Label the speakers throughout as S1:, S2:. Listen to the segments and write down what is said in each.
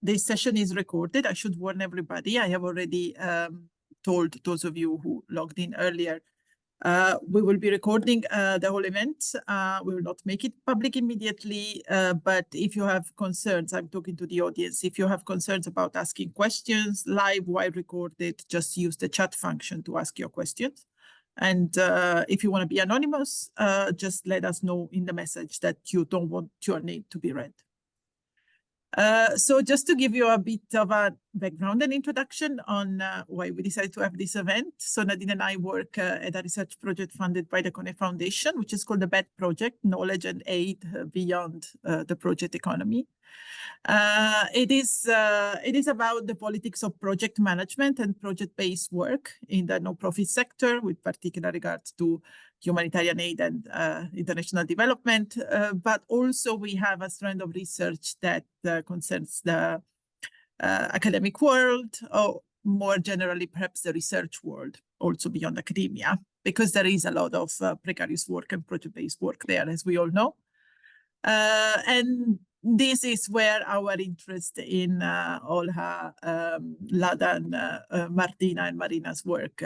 S1: This session is recorded. I should warn everybody. I have already told those of you who logged in earlier. We will be recording the whole event. We will not make it public immediately, but if you have concerns, I'm talking to the audience, if you have concerns about asking questions live while recorded, just use the chat function to ask your questions. And if you want to be anonymous, just let us know in the message that you don't want your name to be read. So just to give you a bit of a background and introduction on why we decided to have this event. So Nadine and I work at a research project funded by the Kone Foundation, which is called the BET Project, Knowledge and Aid Beyond the Project Economy. It is about the politics of project management and project-based work in the non-profit sector, with particular regard to humanitarian aid and international development. But also we have a strand of research that concerns the academic world, or more generally, perhaps the research world, also beyond academia, because there is a lot of precarious work and project-based work there, as we all know. And this is where our interest in Olga, Ladan, Martina, and Maryna's work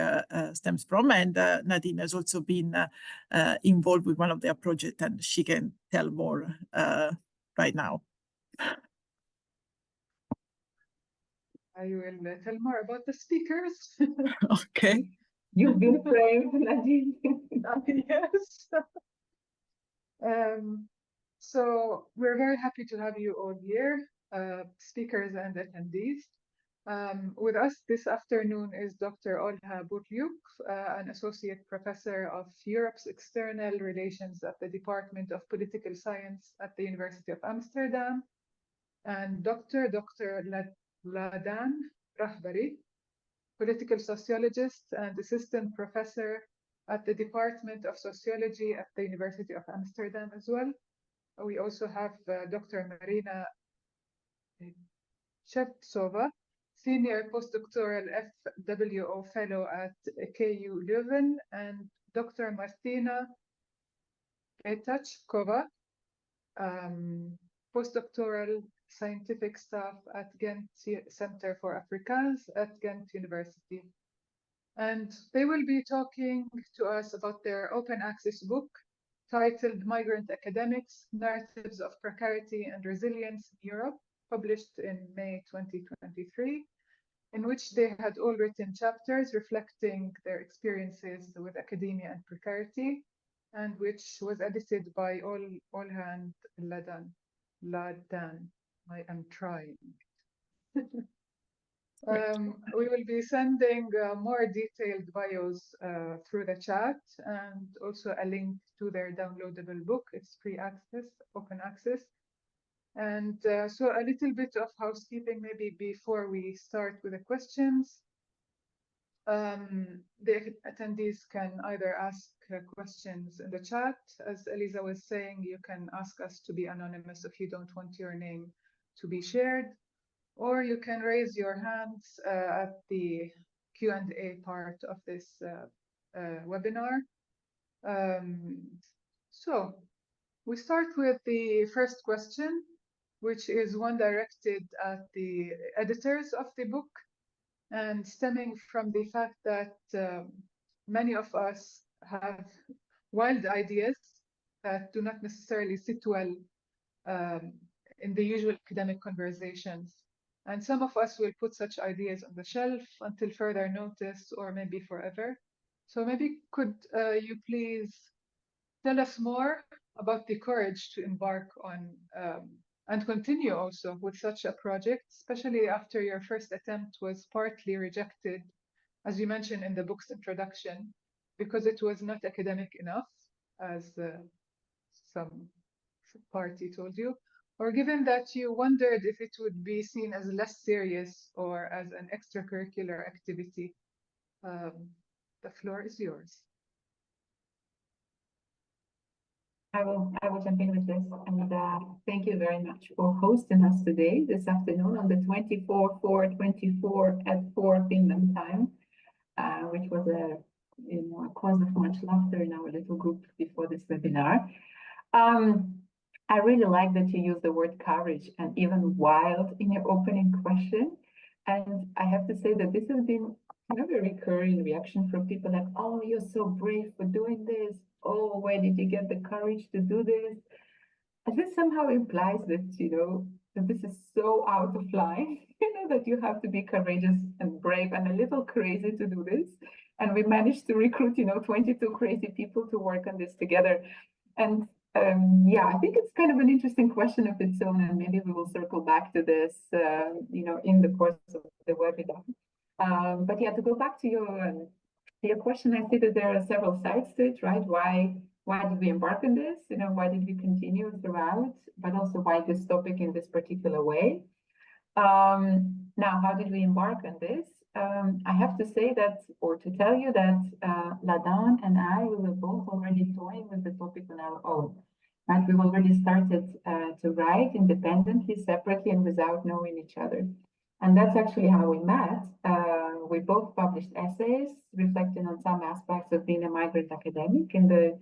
S1: stems from. And Nadine has also been involved with one of their projects, and she can tell more right now.
S2: I will tell more about the speakers.
S1: Okay.
S3: You've been framed, Nadine.
S2: Yes. So we're very happy to have you all here, speakers and attendees. With us this afternoon is Dr. Olga Burlyuk, an associate professor of Europe's external relations at the Department of Political Science at the University of Amsterdam, and Dr. Ladan Rahbari, political sociologist and assistant professor at the Department of Sociology at the University of Amsterdam as well. We also have Dr. Maryna Shevtsova, senior postdoctoral FWO fellow at KU Leuven, and Dr. Martina Vitackova, postdoctoral scientific staff at Ghent Center for Africans at Ghent University. And they will be talking to us about their open access book titled Migrant Academics, Narratives of Precarity and Resilience in Europe, published in May 2023, in which they had all written chapters reflecting their experiences with academia and precarity, and which was edited by Olga and Ladan. I am trying. We will be sending more detailed bios through the chat, and also a link to their downloadable book. It's free access, open access. And so a little bit of housekeeping maybe before we start with the questions. The attendees can either ask questions in the chat. As Eliza was saying, you can ask us to be anonymous if you don't want your name to be shared, or you can raise your hands at the Q&A part of this webinar. So we start with the first question, which is one directed at the editors of the book, and stemming from the fact that many of us have wild ideas that do not necessarily sit well in the usual academic conversations. And some of us will put such ideas on the shelf until further notice, or maybe forever. So maybe could you please tell us more about the courage to embark on and continue also with such a project, especially after your first attempt was partly rejected, as you mentioned in the book's introduction, because it was not academic enough, as some party told you, or given that you wondered if it would be seen as less serious or as an extracurricular activity. The floor is yours.
S3: I will jump in with this, and thank you very much for hosting us today, this afternoon, on the 24/4/24 at 4 Finland time, which was a cause of much laughter in our little group before this webinar. I really like that you use the word courage and even wild in your opening question. And I have to say that this has been kind of a recurring reaction from people like, oh, you're so brave for doing this. Oh, where did you get the courage to do this? And this somehow implies that, that this is so out of line, that you have to be courageous and brave and a little crazy to do this. And we managed to recruit, 22 crazy people to work on this together. And yeah, I think it's kind of an interesting question of its own, and maybe we will circle back to this, in the course of the webinar. But yeah, to go back to your question, I see that there are several sides to it, right? Why did we embark on this? Why did we continue throughout? But also why this topic in this particular way? Now, how did we embark on this? I have to say that, or to tell you that Ladan and I, we were both already toying with the topic on our own. Right? We've already started to write independently, separately, and without knowing each other. And that's actually how we met. We both published essays reflecting on some aspects of being a migrant academic in the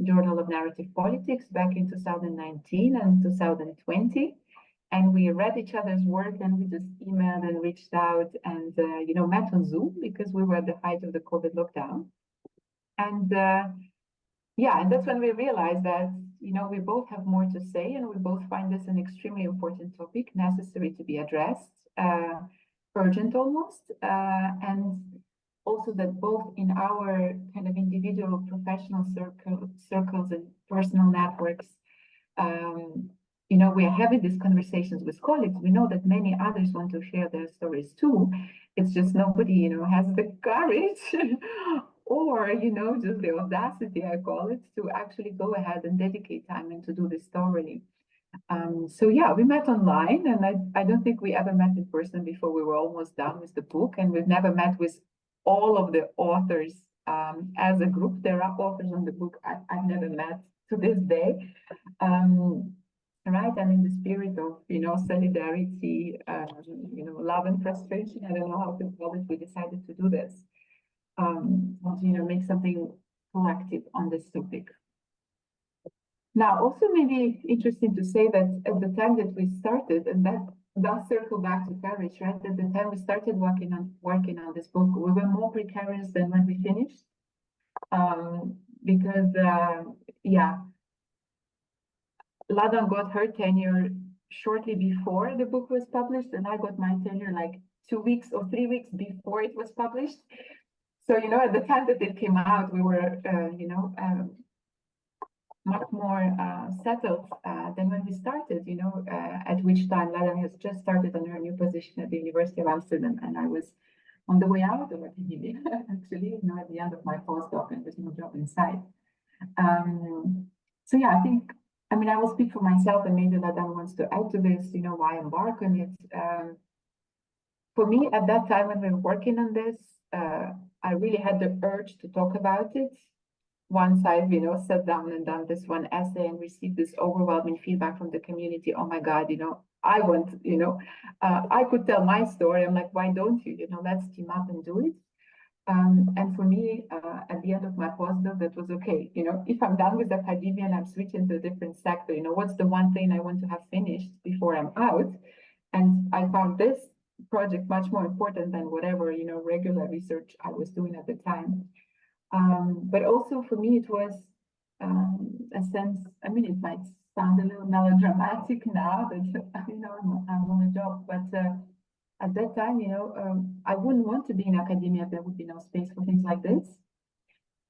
S3: Journal of Narrative Politics back in 2019 and 2020. And we read each other's work, and we just emailed and reached out and, met on Zoom because we were at the height of the COVID lockdown. And yeah, and that's when we realized that, we both have more to say, and we both find this an extremely important topic, necessary to be addressed, urgent almost, and also that both in our kind of individual professional circles and personal networks, we are having these conversations with colleagues. We know that many others want to share their stories too. It's just nobody, has the courage or, just the audacity, I call it, to actually go ahead and dedicate time and to do this thoroughly. So yeah, we met online, and I don't think we ever met in person before we were almost done with the book, and we've never met with all of the authors as a group. There are authors on the book I've never met to this day. Right, and in the spirit of solidarity, love and frustration, I don't know how to call it, we decided to do this, and make something collective on this topic. Now, also maybe interesting to say that at the time that we started, and that does circle back to courage, right? At the time we started working on this book, we were more precarious than when we finished, because yeah. Ladan got her tenure shortly before the book was published, and I got my tenure like 2 weeks or 3 weeks before it was published. So, at the time that it came out, we were, much more settled than when we started, at which time Ladan has just started on her new position at the University of Amsterdam, and I was on the way out of academia, actually, at the end of my postdoc, and there's no job in sight. So yeah, I will speak for myself, and maybe Ladan wants to add to this, why embark on it. For me, at that time when we were working on this, I really had the urge to talk about it. Once I've, sat down and done this one essay and received this overwhelming feedback from the community, oh my God, I want, I could tell my story. I'm like, why don't you? Let's team up and do it. And for me, at the end of my postdoc, that was okay. If I'm done with academia and I'm switching to a different sector, what's the one thing I want to have finished before I'm out? And I found this project much more important than whatever, regular research I was doing at the time. But also for me, it was a sense, it might sound a little melodramatic now that, I'm on a job, but at that time, I wouldn't want to be in academia if there would be no space for things like this.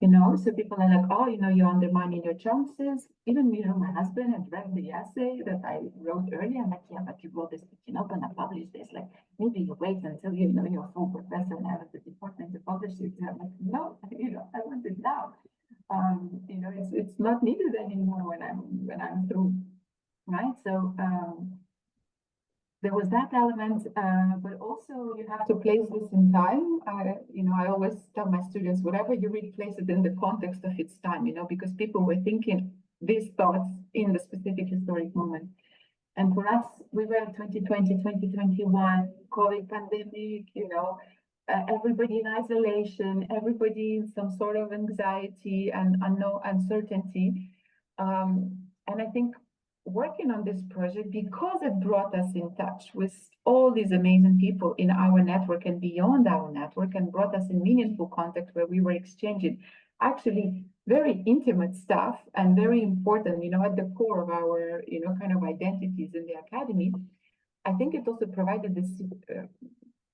S3: So people are like, oh, you're undermining your chances. Even, my husband had read the essay that I wrote earlier. I'm like, yeah, but you wrote this, gonna publish this. Like, maybe you wait until you're a full professor and out of the department to publish it. And I'm like, no, I want it now. It's not needed anymore when I'm through, right? So there was that element, but also you have to place this in time. I always tell my students, whatever you read, place it in the context of its time, because people were thinking these thoughts in the specific historic moment. And for us, we were in 2020, 2021, COVID pandemic, everybody in isolation, everybody in some sort of anxiety and uncertainty. And I think working on this project because it brought us in touch with all these amazing people in our network and beyond our network, and brought us in meaningful contact where we were exchanging actually very intimate stuff and very important, at the core of our, kind of identities in the academy. I think it also provided this,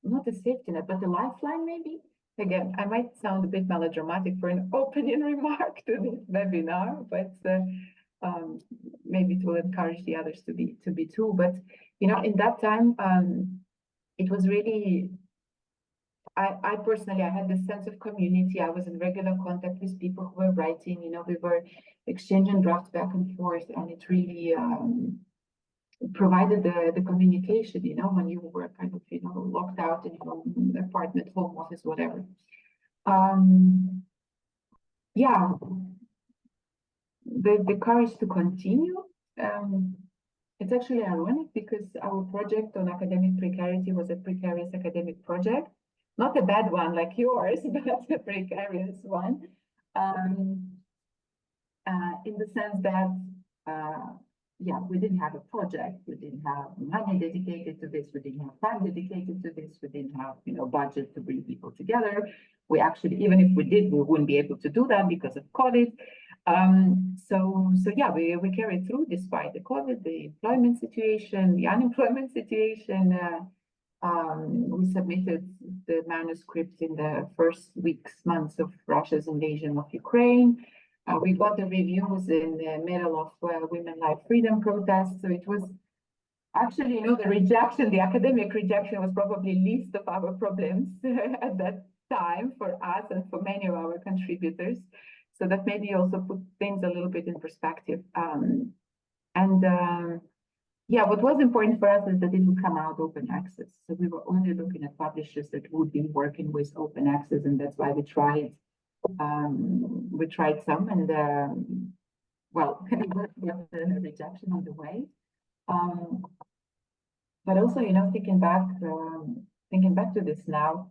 S3: not a safety net, but a lifeline maybe. Again, I might sound a bit melodramatic for an opening remark to this webinar, but maybe it will encourage the others to be too. But in that time, it was really. I personally, I had this sense of community. I was in regular contact with people who were writing. We were exchanging drafts back and forth, and it really provided the communication. When you were kind of locked out in your apartment, home office, whatever. Yeah. The courage to continue. It's actually ironic because our project on academic precarity was a precarious academic project, not a bad one like yours, but a precarious one, in the sense that, we didn't have a project, we didn't have money dedicated to this, we didn't have time dedicated to this, we didn't have budget to bring people together. We actually, even if we did, we wouldn't be able to do that because of COVID. We carried through despite the COVID, the employment situation, the unemployment situation. We submitted the manuscript in the first months of Russia's invasion of Ukraine. We got the reviews in the middle of Women Life Freedom protests. So it was actually, the rejection, the academic rejection was probably least of our problems at that time for us and for many of our contributors. So that maybe also put things a little bit in perspective. What was important for us is that it would come out open access. So we were only looking at publishers that would be working with open access, and that's why we tried. We tried some, and we got the rejection on the way. But also, thinking back to this now,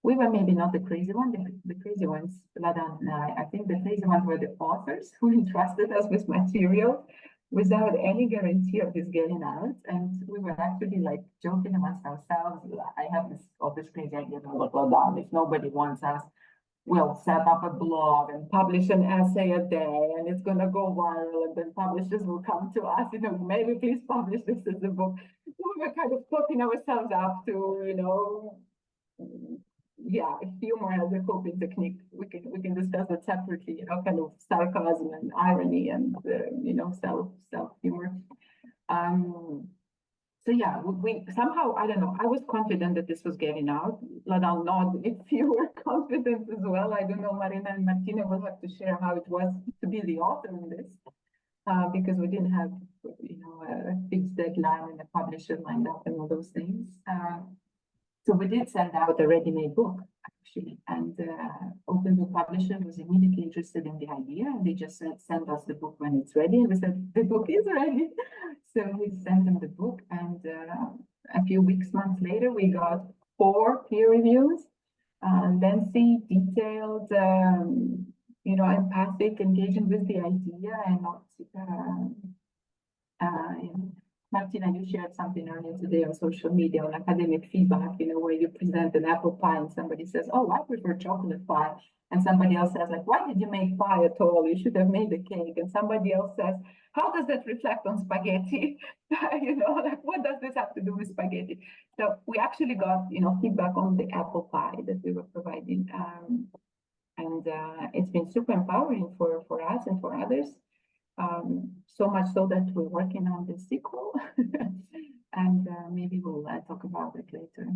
S3: we were maybe not the crazy one. The crazy ones, Ladan and I think the crazy ones were the authors who entrusted us with material without any guarantee of this getting out. And we were actually like joking amongst ourselves. I have this crazy idea about Ladan. If nobody wants us, we'll set up a blog and publish an essay a day, and it's going to go viral, and then publishers will come to us, maybe please publish this as a book. So we were kind of talking ourselves up to, humor as a coping technique. We can discuss it separately, kind of sarcasm and irony and, self-humor. We somehow, I don't know, I was confident that this was getting out. Ladan, not if you were confident as well. I don't know, Maryna and Martina will have to share how it was to be the author in this, because we didn't have, a fixed deadline and a publisher lined up and all those things. So we did send out a ready-made book, actually, and Open Book Publisher was immediately interested in the idea, and they just said, send us the book when it's ready. And we said, the book is ready. So we sent them the book, and a few months later, we got 4 peer reviews, lengthy, detailed, empathic, engaging with the idea, and not, Martina, you shared something earlier today on social media on academic feedback, where you present an apple pie and somebody says, oh, I prefer chocolate pie. And somebody else says, like, why did you make pie at all? You should have made a cake. And somebody else says, how does that reflect on spaghetti? What does this have to do with spaghetti? So we actually got, feedback on the apple pie that we were providing. And it's been super empowering for us and for others. So much so that we're working on the sequel, and maybe we'll talk about it later.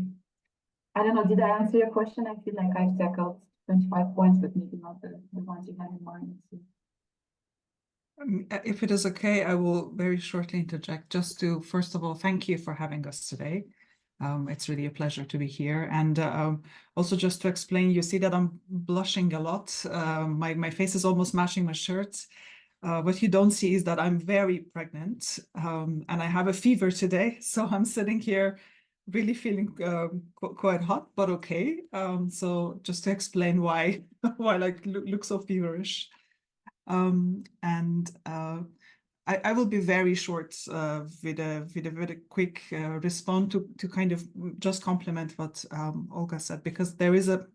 S3: I don't know, did I answer your question? I feel like I've tackled 25 points, but maybe not the ones you had in mind. So.
S4: If it is okay, I will very shortly interject just to, first of all, thank you for having us today. It's really a pleasure to be here. And also just to explain, you see that I'm blushing a lot. My face is almost matching my shirt. What you don't see is that I'm very pregnant, and I have a fever today. So I'm sitting here really feeling quite hot, but okay. So just to explain why I look so feverish. I will be very short with a very quick response to kind of just complement what Olga said, because there is a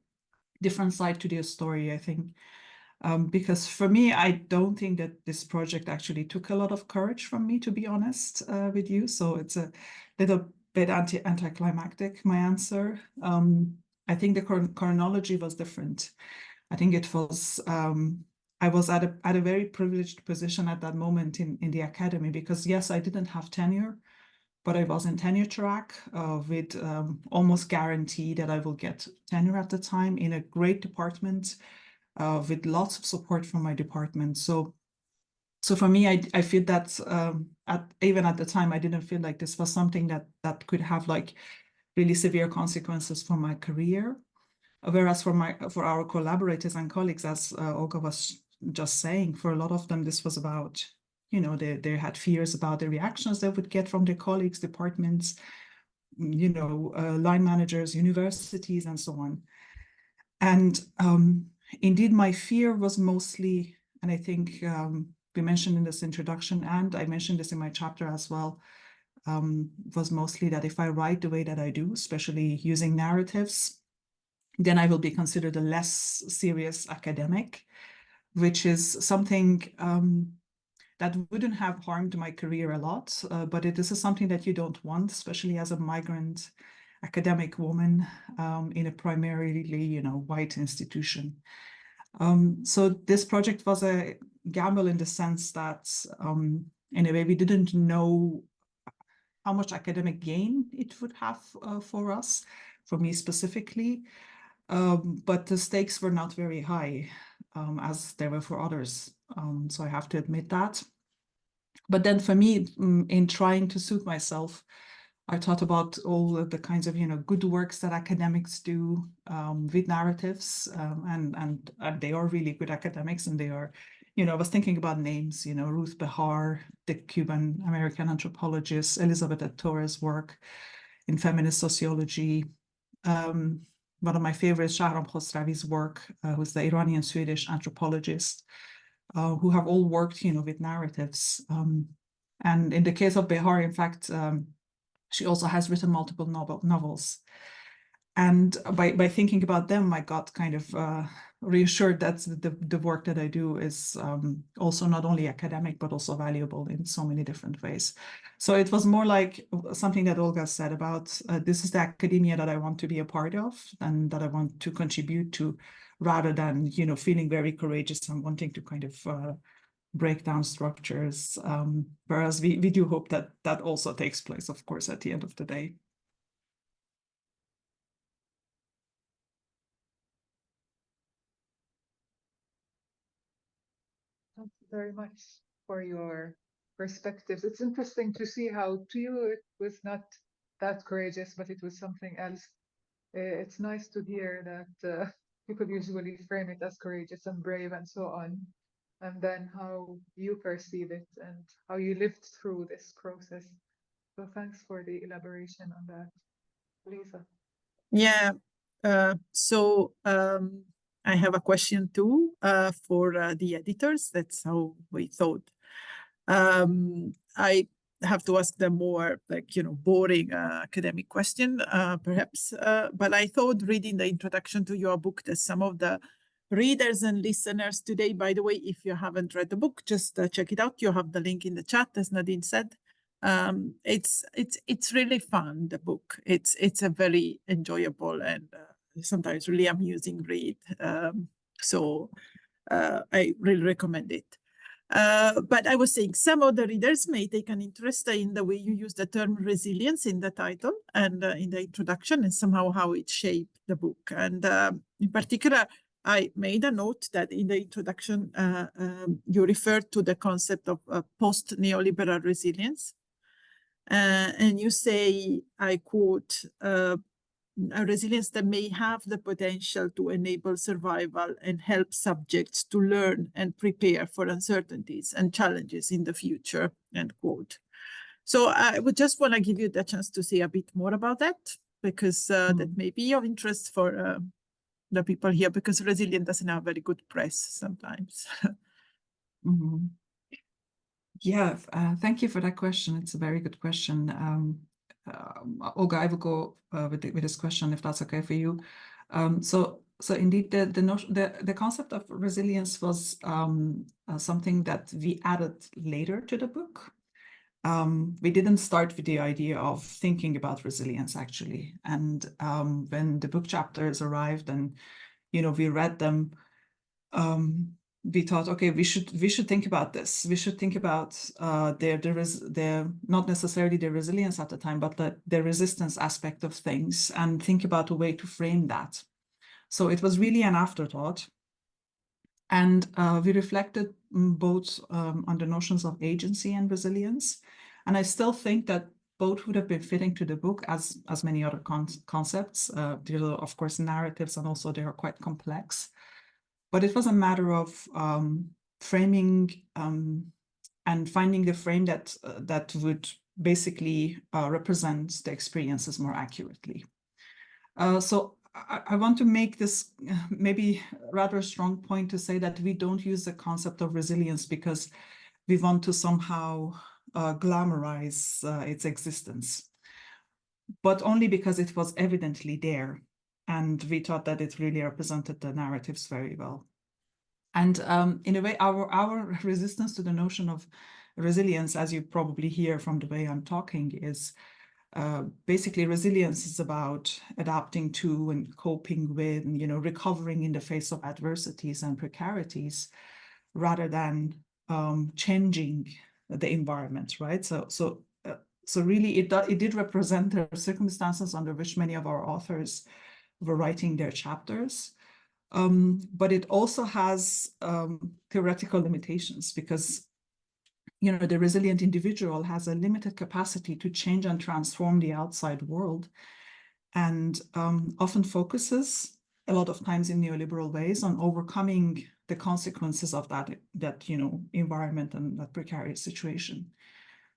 S4: different side to the story, I think. Because for me, I don't think that this project actually took a lot of courage from me, to be honest with you. So it's a little bit anticlimactic, my answer. I think the chronology was different. I think it was, I was at a very privileged position at that moment in the academy, because yes, I didn't have tenure, but I was in tenure track with almost guarantee that I will get tenure at the time in a great department, with lots of support from my department. So for me, I feel that even at the time, I didn't feel like this was something that could have like really severe consequences for my career. Whereas for our collaborators and colleagues, as Olga was just saying, for a lot of them, this was about, you know, they had fears about the reactions they would get from their colleagues, departments, you know, line managers, universities, and so on. And indeed, my fear was mostly, and I think we mentioned in this introduction, and I mentioned this in my chapter as well, was mostly that if I write the way that I do, especially using narratives, then I will be considered a less serious academic, which is something that wouldn't have harmed my career a lot, but this is something that you don't want, especially as a migrant academic woman in a primarily, you know, white institution. So this project was a gamble in the sense that, in a way, we didn't know how much academic gain it would have for us, for me specifically, but the stakes were not very high, as they were for others. So I have to admit that. But then for me, in trying to suit myself, I thought about all of the kinds of, you know, good works that academics do with narratives, and they are really good academics, and they are, you know, I was thinking about names, you know, Ruth Behar, the Cuban-American anthropologist, Elizabeth Torres' work in feminist sociology. One of my favorites, Shahram Khosravi's work, who's the Iranian-Swedish anthropologist, who have all worked, you know, with narratives. And in the case of Behar, in fact, she also has written multiple novels. And by thinking about them, I got kind of reassured that the work that I do is also not only academic, but also valuable in so many different ways. So it was more like something that Olga said about this is the academia that I want to be a part of and that I want to contribute to, rather than, you know, feeling very courageous and wanting to kind of break down structures. Whereas we do hope that that also takes place, of course, at the end of the day.
S2: Thank you very much for your perspectives. It's interesting to see how to you it was not that courageous, but it was something else. It's nice to hear that people usually frame it as courageous and brave and so on, and then how you perceive it and how you lived through this process. So thanks for the elaboration on that, Lisa.
S1: Yeah. So I have a question too for the editors. That's how we thought. I have to ask them more, like, you know, boring academic question, perhaps. But I thought reading the introduction to your book that some of the readers and listeners today, by the way, if you haven't read the book, just check it out. You have the link in the chat, as Nadine said. It's really fun, the book. It's a very enjoyable and sometimes really amusing read. So I really recommend it. But I was saying some of the readers may take an interest in the way you use the term resilience in the title and in the introduction, and somehow how it shaped the book. And in particular, I made a note that in the introduction, you referred to the concept of post-neoliberal resilience. And you say, I quote, a resilience that may have the potential to enable survival and help subjects to learn and prepare for uncertainties and challenges in the future, end quote. So I would just want to give you the chance to say a bit more about that, because that may be of interest for the people here, because resilient doesn't have very good press sometimes.
S4: Yeah, thank you for that question. It's a very good question. Olga, I will go with this question if that's okay for you. So indeed, the concept of resilience was something that we added later to the book. We didn't start with the idea of thinking about resilience actually, and when the book chapters arrived and we read them. We thought, okay, we should think about this. We should think about their not necessarily the resilience at the time, but the resistance aspect of things, and think about a way to frame that. So it was really an afterthought, and we reflected both on the notions of agency and resilience. And I still think that both would have been fitting to the book as many other concepts. There are of course narratives, and also they are quite complex. But it was a matter of framing and finding the frame that would basically represent the experiences more accurately. So I want to make this maybe rather strong point to say that we don't use the concept of resilience because we want to somehow glamorize its existence, but only because it was evidently there. And we thought that it really represented the narratives very well. And in a way, our resistance to the notion of resilience, as you probably hear from the way I'm talking, is basically resilience is about adapting to and coping with, recovering in the face of adversities and precarities, rather than changing the environment, right? So really, it did represent the circumstances under which many of our authors were writing their chapters. But it also has theoretical limitations because, the resilient individual has a limited capacity to change and transform the outside world, and often focuses a lot of times in neoliberal ways on overcoming the consequences of that environment and that precarious situation.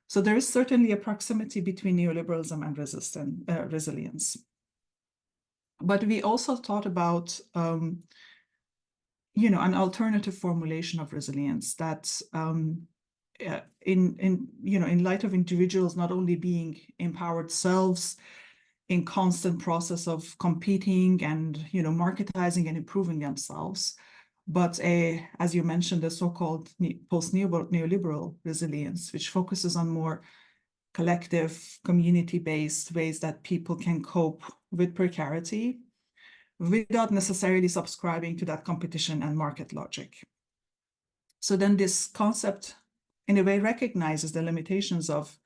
S4: So there is certainly a proximity between neoliberalism and resilience. But we also thought about, an alternative formulation of resilience that, in light of individuals not only being empowered selves in constant process of competing and, marketizing and improving themselves, but as you mentioned, the so-called post-neoliberal resilience, which focuses on more collective, community-based ways that people can cope with precarity without necessarily subscribing to that competition and market logic. So then this concept, in a way, recognizes the limitations of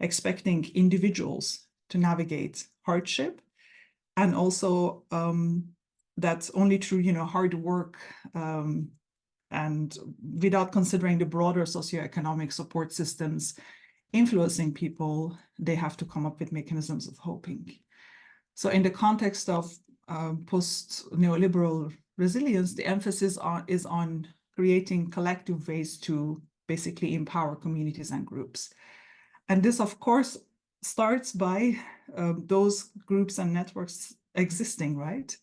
S4: expecting individuals to navigate hardship, and also that only through, hard work and without considering the broader socioeconomic support systems influencing people, they have to come up with mechanisms of coping. So in the context of post-neoliberal resilience, the emphasis is on creating collective ways to basically empower communities and groups. And this, of course, starts by those groups and networks existing, right?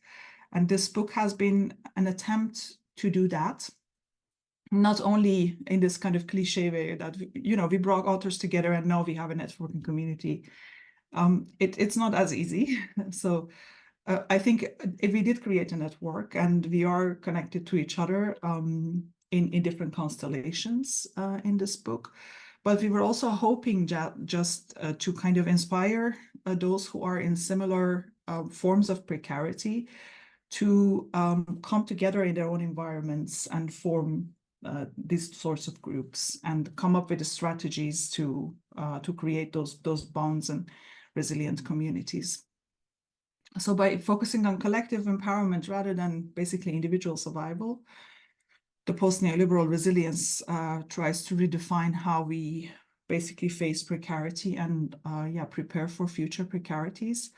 S4: And this book has been an attempt to do that, not only in this kind of cliche way that, we brought authors together and now we have a networking community. It's not as easy. So I think if we did create a network and we are connected to each other in different constellations in this book, but we were also hoping just to kind of inspire those who are in similar forms of precarity to come together in their own environments and form these sorts of groups and come up with the strategies to create those bonds and resilient communities. So by focusing on collective empowerment rather than basically individual survival, the post-neoliberal resilience tries to redefine how we basically face precarity and prepare for future precarities,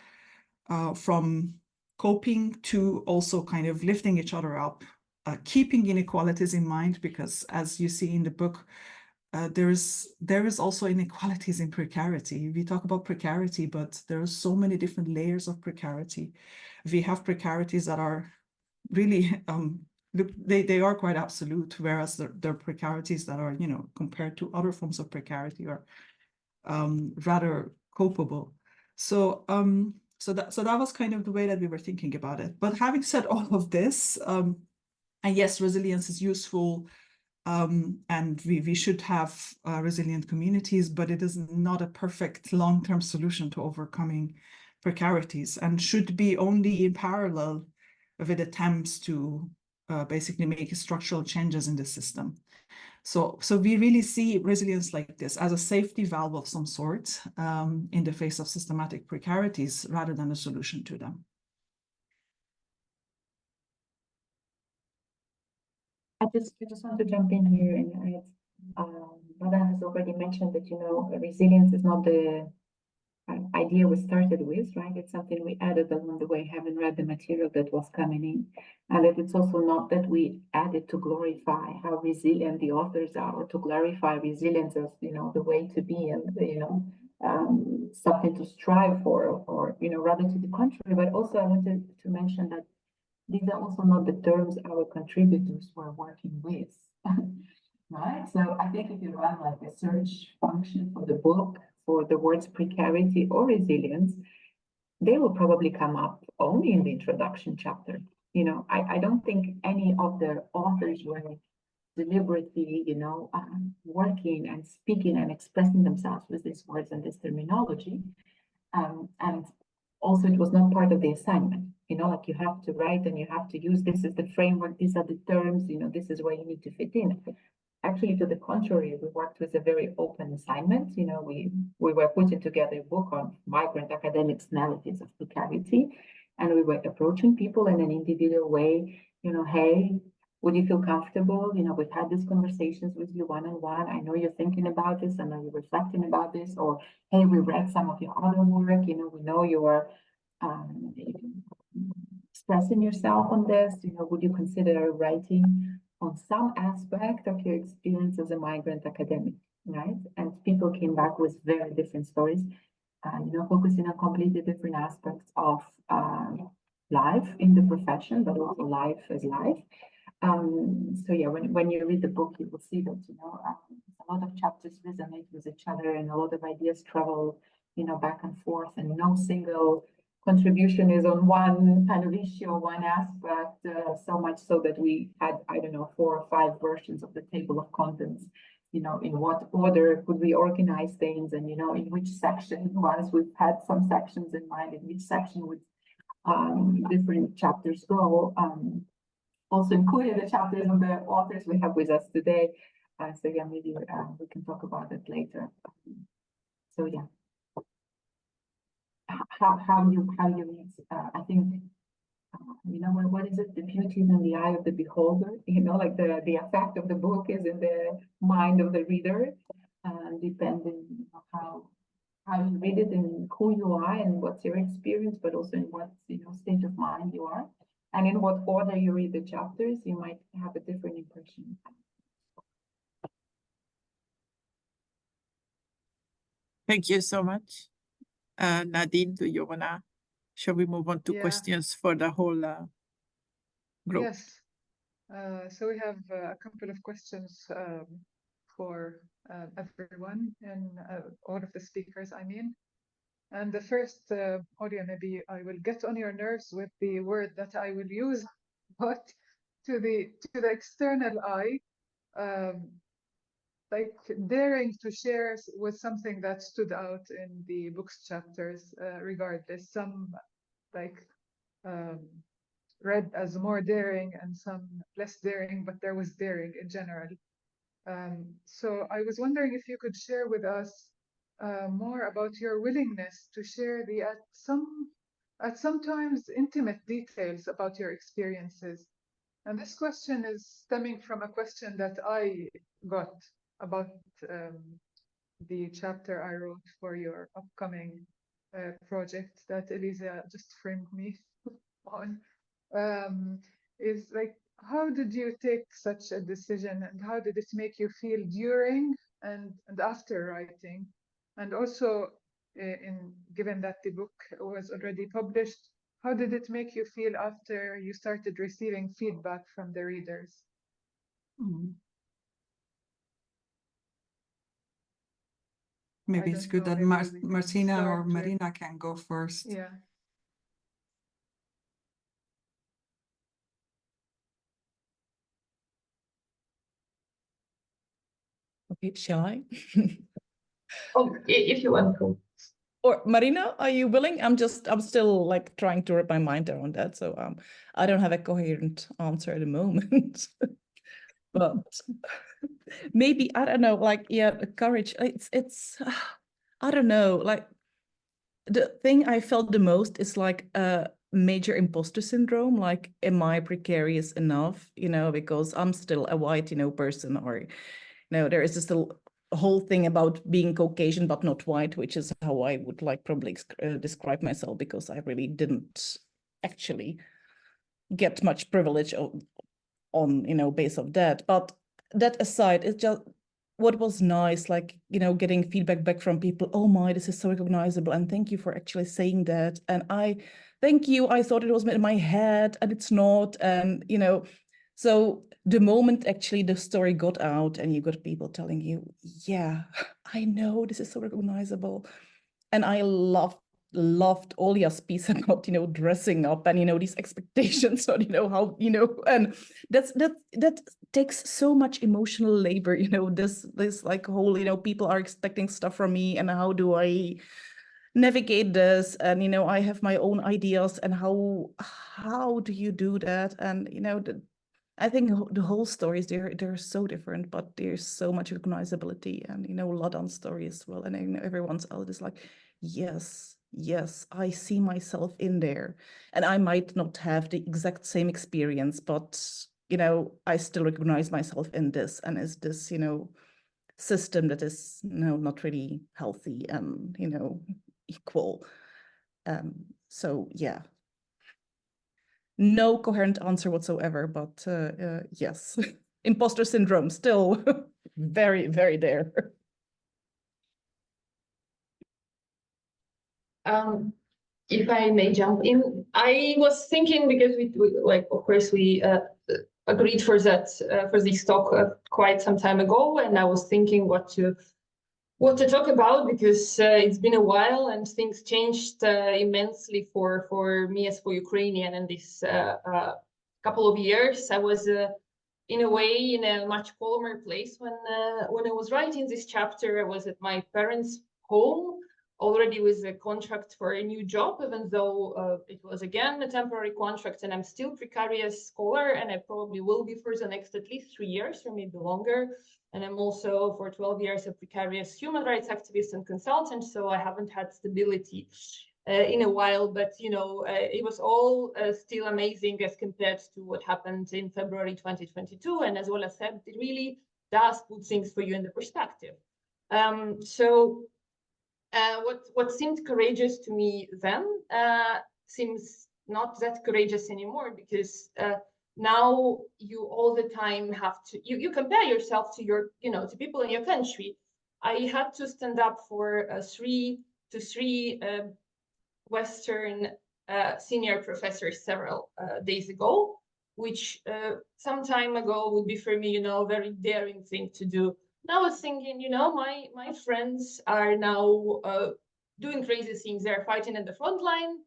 S4: from coping to also kind of lifting each other up, keeping inequalities in mind, because as you see in the book, there is also inequalities in precarity. We talk about precarity, but there are so many different layers of precarity. We have precarities that are really they are quite absolute, whereas their precarities that are, compared to other forms of precarity are rather culpable. So that was kind of the way that we were thinking about it. But having said all of this, and yes, resilience is useful, and we should have resilient communities, but it is not a perfect long-term solution to overcoming precarities, and should be only in parallel with attempts to basically make structural changes in the system. So we really see resilience like this as a safety valve of some sort in the face of systematic precarities rather than a solution to them.
S3: I just want to jump in here, and Ladan has already mentioned that resilience is not the idea we started with, right? It's something we added along the way, having read the material that was coming in, and that it's also not that we added to glorify how resilient the authors are, or to glorify resilience as the way to be, and something to strive for, or rather to the contrary. But also I wanted to mention that these are also not the terms our contributors were working with. Right? So I think if you run like a search function for the book for the words precarity or resilience, they will probably come up only in the introduction chapter. I don't think any of the authors were deliberately, working and speaking and expressing themselves with these words and this terminology. And also it was not part of the assignment, like you have to write and you have to use, this is the framework, these are the terms, this is where you need to fit in. Actually, to the contrary, we worked with a very open assignment. We were putting together a book on migrant academics' narratives of precarity, and we were approaching people in an individual way. Hey, would you feel comfortable? We've had these conversations with you one-on-one. I know you're thinking about this. I know you're reflecting about this. Or, hey, we read some of your other work. We know you're expressing yourself on this. Would you consider writing on some aspect of your experience as a migrant academic, right? And people came back with very different stories, focusing on completely different aspects of life in the profession, but also life as life. So yeah, when you read the book, you will see that, a lot of chapters resonate with each other, and a lot of ideas travel, back and forth, and no single contribution is on one kind of issue or one aspect, so much so that we had, 4 or 5 versions of the table of contents, in what order could we organize things, and, in which section, once we've had some sections in mind, in which section would different chapters go. Also included the chapters of the authors we have with us today. So yeah, maybe we can talk about it later. So yeah. How you read, I think, what is it? The beauty is in the eye of the beholder, like the effect of the book is in the mind of the reader, depending on how you read it and who you are and what's your experience, but also in what, state of mind you are. And in what order you read the chapters, you might have a different impression.
S1: Thank you so much. Nadine, do you shall we move on to questions for the whole group?
S2: Yes. So we have a couple of questions for everyone and all of the speakers, I mean. And the first, Olga, maybe I will get on your nerves with the word that I will use, but to the external eye, like daring to share was something that stood out in the book's chapters, regardless. Some read as more daring and some less daring, but there was daring in general. So I was wondering if you could share with us more about your willingness to share the at sometimes intimate details about your experiences. And this question is stemming from a question that I got about the chapter I wrote for your upcoming project that Elisa just framed me on. Is like, how did you take such a decision, and how did it make you feel during and after writing? And also, given that the book was already published, How did it make you feel after you started receiving feedback from the readers?
S4: Maybe it's good that Martina or
S2: start with-
S4: Maryna can go first.
S2: Yeah.
S5: Okay, shall I?
S6: Oh, if you want to.
S5: Or Maryna, are you willing? I'm still like trying to wrap my mind around that. So I don't have a coherent answer at the moment. But maybe, I don't know, like, yeah, the courage, it's I don't know, like the thing I felt the most is like a major imposter syndrome. Like, am I precarious enough, because I'm still a white, person, or, there is just a whole thing about being Caucasian but not white, which is how I would like probably describe myself, because I really didn't actually get much privilege on base of that. But that aside, it's just what was nice, like, getting feedback back from people. Oh my, this is so recognizable, and thank you for actually saying that. And thank you, I thought it was in my head and it's not. And so the moment actually the story got out and you got people telling you, yeah, I know this is so recognizable. And I loved Olga's piece about, dressing up and, these expectations on, how, and that takes so much emotional labor, this like whole, people are expecting stuff from me, and how do I navigate this? And, I have my own ideas, and how do you do that? And, I think the whole stories, they're so different, but there's so much recognizability. And, Ladan's story as well. And I know everyone's else is like, yes, I see myself in there. And I might not have the exact same experience, but, I still recognize myself in this. And is this, system that is, not really healthy and, equal. So, yeah. No coherent answer whatsoever, but yes, imposter syndrome still very, very there.
S6: If I may jump in, I was thinking, because we like, of course, we agreed for this talk quite some time ago, and I was thinking what to talk about, because it's been a while and things changed immensely for me as for Ukrainian in this couple of years. I was in a way in a much calmer place when I was writing this chapter. I was at my parents' home already with a contract for a new job, even though it was again a temporary contract, and I'm still precarious scholar, and I probably will be for the next at least 3 years or maybe longer. And I'm also for 12 years a precarious human rights activist and consultant, so I haven't had stability in a while. But it was all still amazing as compared to what happened in February 2022. And as well as said, it really does put things for you in the perspective. What seemed courageous to me then seems not that courageous anymore, because now you all the time have to, you compare yourself to your, to people in your country. I had to stand up for three Western senior professors several days ago, which some time ago would be for me, a very daring thing to do. Now I was thinking, my friends are now doing crazy things. They're fighting at the front line.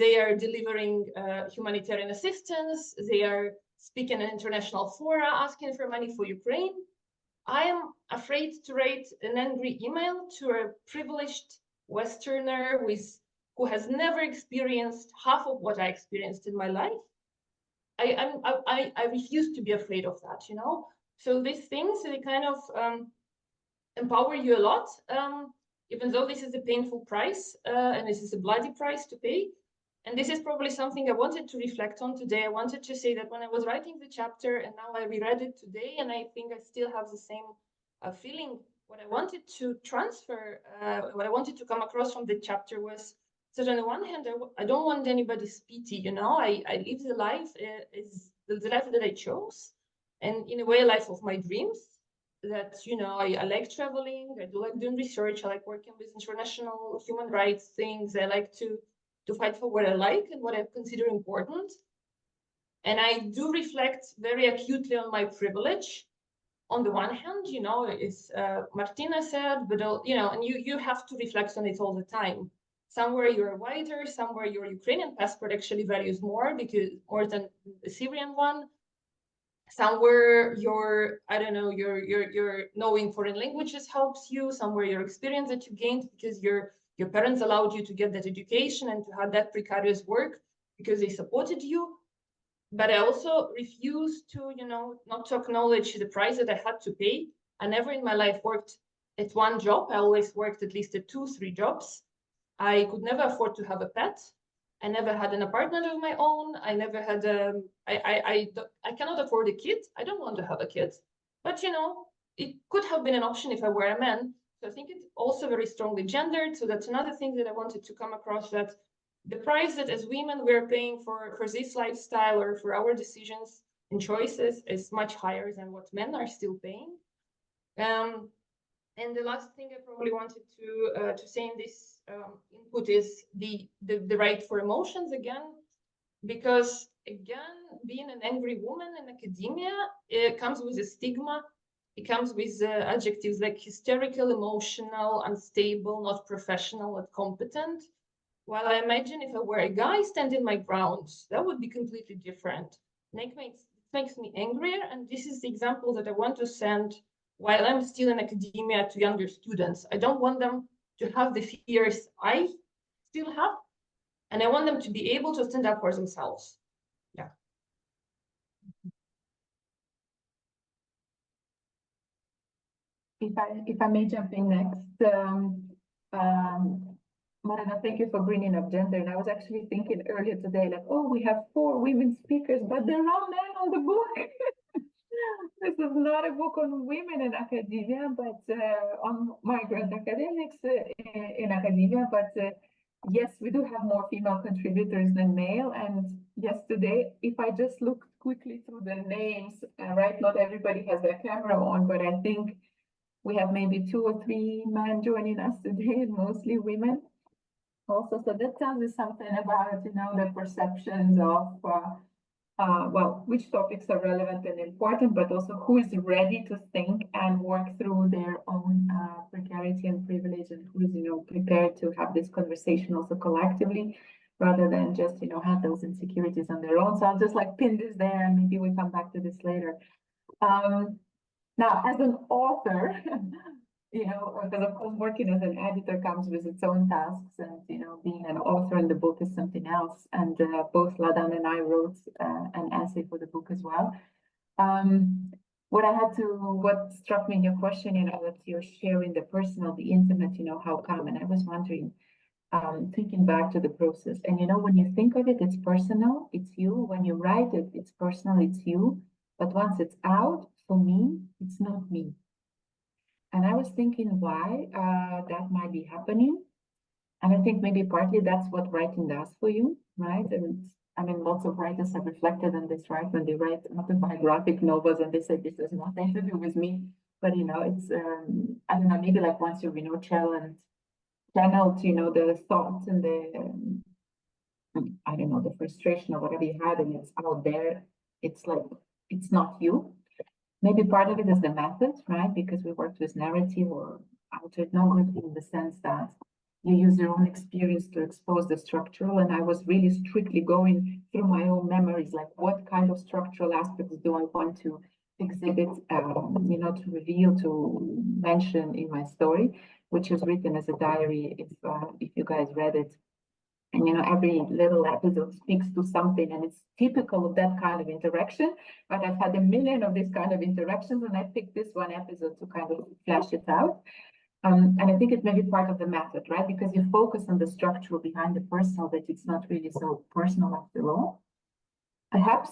S6: They are delivering humanitarian assistance. They are speaking in international fora, asking for money for Ukraine. I am afraid to write an angry email to a privileged Westerner who has never experienced half of what I experienced in my life. I refuse to be afraid of that, So these things, they kind of empower you a lot, even though this is a painful price, and this is a bloody price to pay. And this is probably something I wanted to reflect on today. I wanted to say that when I was writing the chapter, and now I reread it today, and I think I still have the same feeling. What I wanted to transfer, what I wanted to come across from the chapter was that on the one hand, I don't want anybody's pity, I live the life, is the life that I chose, and in a way, a life of my dreams. That, I like traveling, I do like doing research, I like working with international human rights things, I like to to fight for what I like and what I consider important. And I do reflect very acutely on my privilege. On the one hand, you know, as Martina said, but you know, and you have to reflect on it all the time. Somewhere you're whiter, somewhere your Ukrainian passport actually values more because more than the Syrian one. Somewhere your, I don't know, your knowing foreign languages helps you. Somewhere your experience that you gained because your parents allowed you to get that education and to have that precarious work because they supported you. But I also refuse to, you know, not to acknowledge the price that I had to pay. I never in my life worked at one job. I always worked at least at 2-3 jobs. I could never afford to have a pet. I never had an apartment of my own. I never had I cannot afford a kid. I don't want to have a kid. But, you know, it could have been an option if I were a man. So I think it's also very strongly gendered. So that's another thing that I wanted to come across, that the price that as women we're paying for this lifestyle or for our decisions and choices is much higher than what men are still paying. And the last thing I probably wanted to say in this input is the right for emotions again, because again, being an angry woman in academia, it comes with a stigma. It comes with adjectives like hysterical, emotional, unstable, not professional, not competent. While I imagine if I were a guy standing my ground, that would be completely different. It makes me angrier, and this is the example that I want to send while I'm still in academia to younger students. I don't want them to have the fears I still have, and I want them to be able to stand up for themselves. Yeah.
S3: If I may jump in next, Maryna, thank you for bringing up gender. And I was actually thinking earlier today, like, oh, we have 4 women speakers, but there are men on the book. This is not a book on women in academia, but on migrant academics in academia. But yes, we do have more female contributors than male. And yes, today, if I just look quickly through the names, right, not everybody has their camera on, but I think we have maybe 2 or 3 men joining us today, and mostly women. Also, so that tells you something about, you know, the perceptions of, well, which topics are relevant and important, but also who is ready to think and work through their own precarity and privilege, and who is, you know, prepared to have this conversation also collectively, rather than just, you know, have those insecurities on their own. So I'll just like pin this there, and maybe we come back to this later. Now, as an author, you know, because of course working as an editor comes with its own tasks, and, you know, being an author in the book is something else. And both Ladan and I wrote an essay for the book as well. What struck me in your question, you know, that you're sharing the personal, the intimate, you know, how come? And I was wondering, thinking back to the process, and, you know, when you think of it, it's personal, it's you. When you write it, it's personal, it's you. But once it's out, for me, it's not me. And I was thinking why that might be happening. And I think maybe partly that's what writing does for you, right? And I mean, lots of writers have reflected on this, right? When they write autobiographic novels and they say, this has nothing to do with me. But, you know, it's, I don't know, maybe like once you've, you know, channeled, you know, the thoughts and the, I don't know, the frustration or whatever you had, and it's out there, it's like, it's not you. Maybe part of it is the method, right? Because we worked with narrative or autoethnography in the sense that you use your own experience to expose the structural. And I was really strictly going through my own memories, like what kind of structural aspects do I want to exhibit, you know, to reveal, to mention in my story, which was written as a diary, if you guys read it. And, you know, every little episode speaks to something, and it's typical of that kind of interaction. But I've had a million of these kind of interactions, and I picked this one episode to kind of flesh it out. And I think it may be part of the method, right? Because you focus on the structural behind the personal, that it's not really so personal after all. Perhaps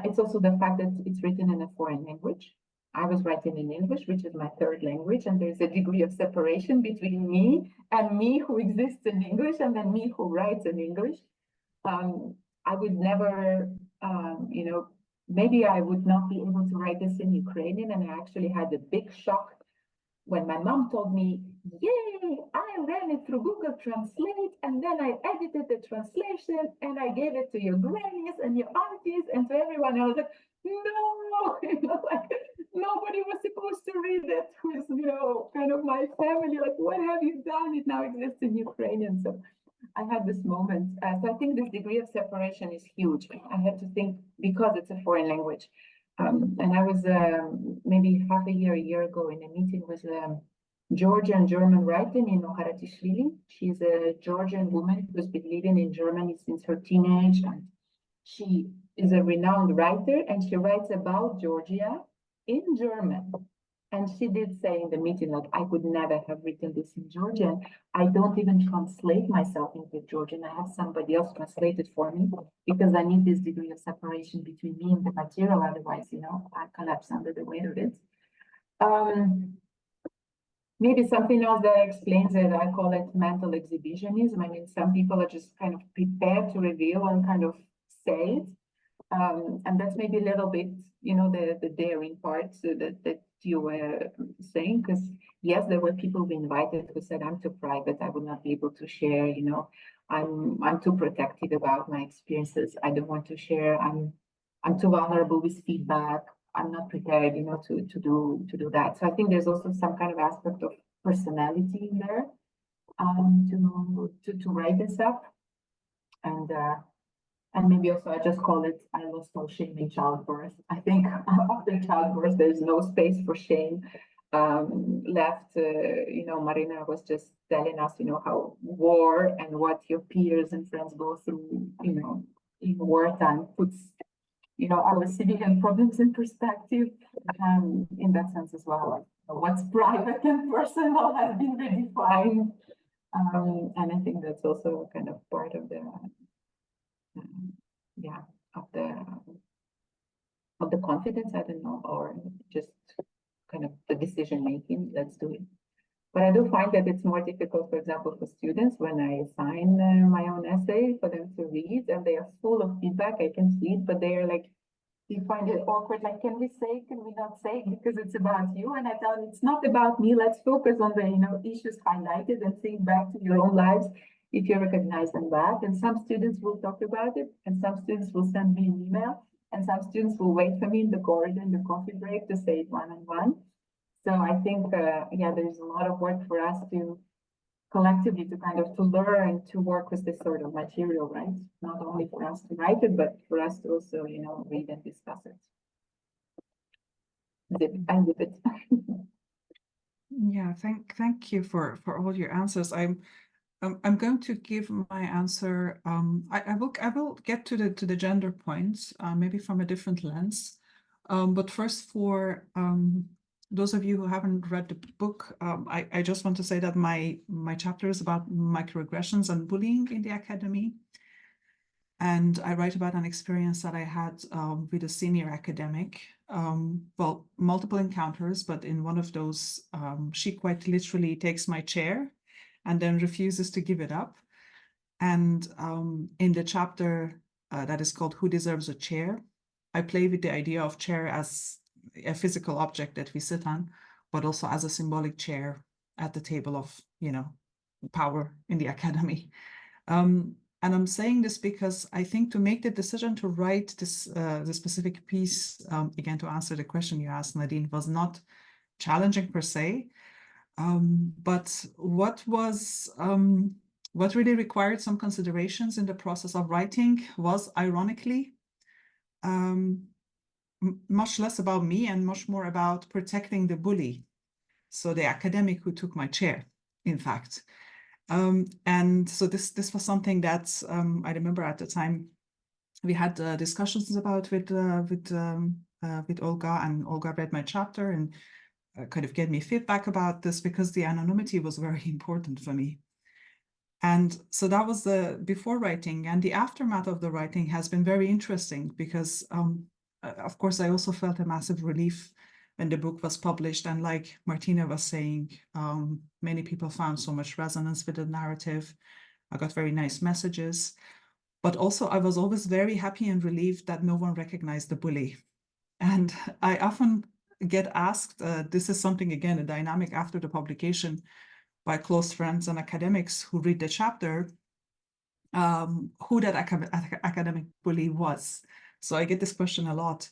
S3: it's also the fact that it's written in a foreign language. I was writing in English, which is my 3rd language, and there's a degree of separation between me and me who exists in English, and then me who writes in English. I would never, you know, maybe I would not be able to write this in Ukrainian, and I actually had a big shock when my mom told me, yay, I ran it through Google Translate, and then I edited the translation, and I gave it to your grannies and your aunties and to everyone. I was like, no, like nobody was supposed to read it who's, kind of my family. Like, what have you done? It now exists in Ukrainian. So I had this moment. So I think this degree of separation is huge. I had to think, because it's a foreign language. And I was maybe half a year ago in a meeting with Georgian German writer, Haratishvili. She's a Georgian woman who's been living in Germany since her teenage, and she is a renowned writer, and she writes about Georgia in German. And she did say in the meeting, like, I could never have written this in Georgian. I don't even translate myself into Georgian. I have somebody else translate it for me because I need this degree of separation between me and the material. Otherwise, I collapse under the weight of it. Maybe something else that explains it, I call it mental exhibitionism. I mean, some people are just kind of prepared to reveal and kind of say it. And that's maybe a little bit, the daring part that you were saying, because yes, there were people we invited who said, I'm too private, I would not be able to share, I'm too protective about my experiences, I don't want to share, I'm too vulnerable with feedback, I'm not prepared, to do that. So I think there's also some kind of aspect of personality in there, to write this up. And maybe also I just call it, I lost all shame in childbirth. I think after childbirth, there's no space for shame left. Maryna was just telling us, how war and what your peers and friends go through, in wartime puts, our civilian problems in perspective. In that sense as well, what's private and personal has been redefined. And I think that's also kind of part of the of the confidence, I don't know, or just kind of the decision making, let's do it. But I do find that it's more difficult, for example, for students when I assign my own essay for them to read, and they are full of feedback, I can see it, but they are like, you find it awkward, like, can we say, can we not say, because it's about you? And I tell them, it's not about me, let's focus on the issues highlighted and think back to your own lives if you recognize them back. And some students will talk about it, and some students will send me an email, and some students will wait for me in the corridor in the coffee break to say it one-on-one. So I think, there's a lot of work for us to collectively to learn to work with this sort of material, right? Not only for us to write it, but for us to also, read and discuss it. I leave it.
S4: Yeah, thank you for all your answers. I'm going to give my answer. I will get to the gender points, maybe from a different lens. But first, for those of you who haven't read the book, I just want to say that my chapter is about microaggressions and bullying in the academy. And I write about an experience that I had with a senior academic. Well, multiple encounters, but in one of those, she quite literally takes my chair and then refuses to give it up. And in the chapter that is called Who Deserves a Chair, I play with the idea of chair as a physical object that we sit on, but also as a symbolic chair at the table of, power in the academy. And I'm saying this because I think to make the decision to write this the specific piece, again, to answer the question you asked, Nadine, was not challenging per se. But what really required some considerations in the process of writing was, ironically, much less about me and much more about protecting the bully, so the academic who took my chair, in fact. And so this was something that I remember at the time we had discussions about with Olga, and Olga read my chapter and kind of gave me feedback about this, because the anonymity was very important for me. And so that was the before writing, and the aftermath of the writing has been very interesting, because of course I also felt a massive relief when the book was published. And like Martina was saying, many people found so much resonance with the narrative. I got very nice messages, but also I was always very happy and relieved that no one recognized the bully. And I often get asked, this is something, again, a dynamic after the publication, by close friends and academics who read the chapter, who that academic bully was. So I get this question a lot.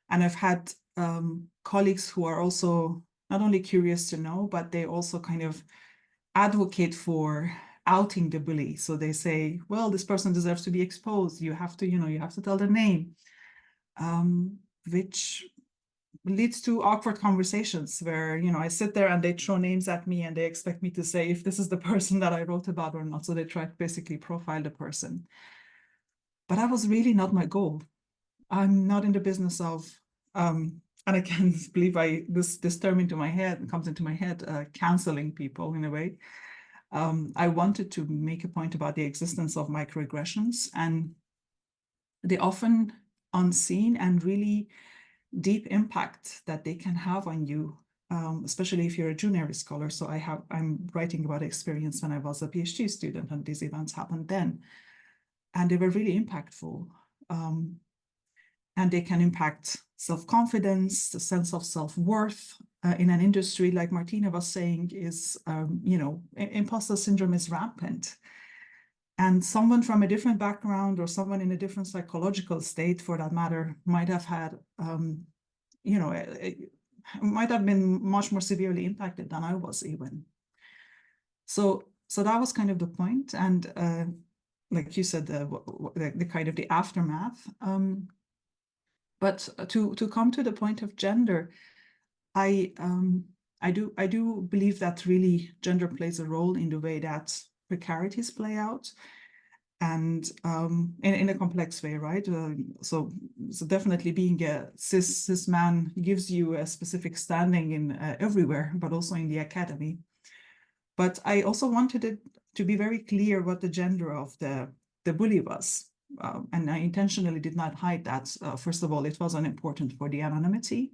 S4: And I've had colleagues who are also not only curious to know, but they also kind of advocate for outing the bully. So they say, well, this person deserves to be exposed. You have to, you have to tell the name, which leads to awkward conversations where, I sit there and they throw names at me and they expect me to say if this is the person that I wrote about or not. So they try to basically profile the person. But that was really not my goal. I'm not in the business of, and I can't believe this term comes into my head, canceling people in a way. I wanted to make a point about the existence of microaggressions and the often unseen and really deep impact that they can have on you, especially if you're a junior scholar. So I'm writing about experience when I was a PhD student and these events happened then. And they were really impactful. And they can impact self-confidence, the sense of self-worth in an industry like Martina was saying is, imposter syndrome is rampant. And someone from a different background or someone in a different psychological state, for that matter, might have had, might have been much more severely impacted than I was even. So that was kind of the point. And like you said, the kind of the aftermath. But to come to the point of gender, I do believe that really gender plays a role in the way that precarities play out, and in a complex way, right? So definitely being a cis man gives you a specific standing in everywhere, but also in the academy. But I also wanted it to be very clear what the gender of the bully was. And I intentionally did not hide that. First of all, it wasn't important for the anonymity,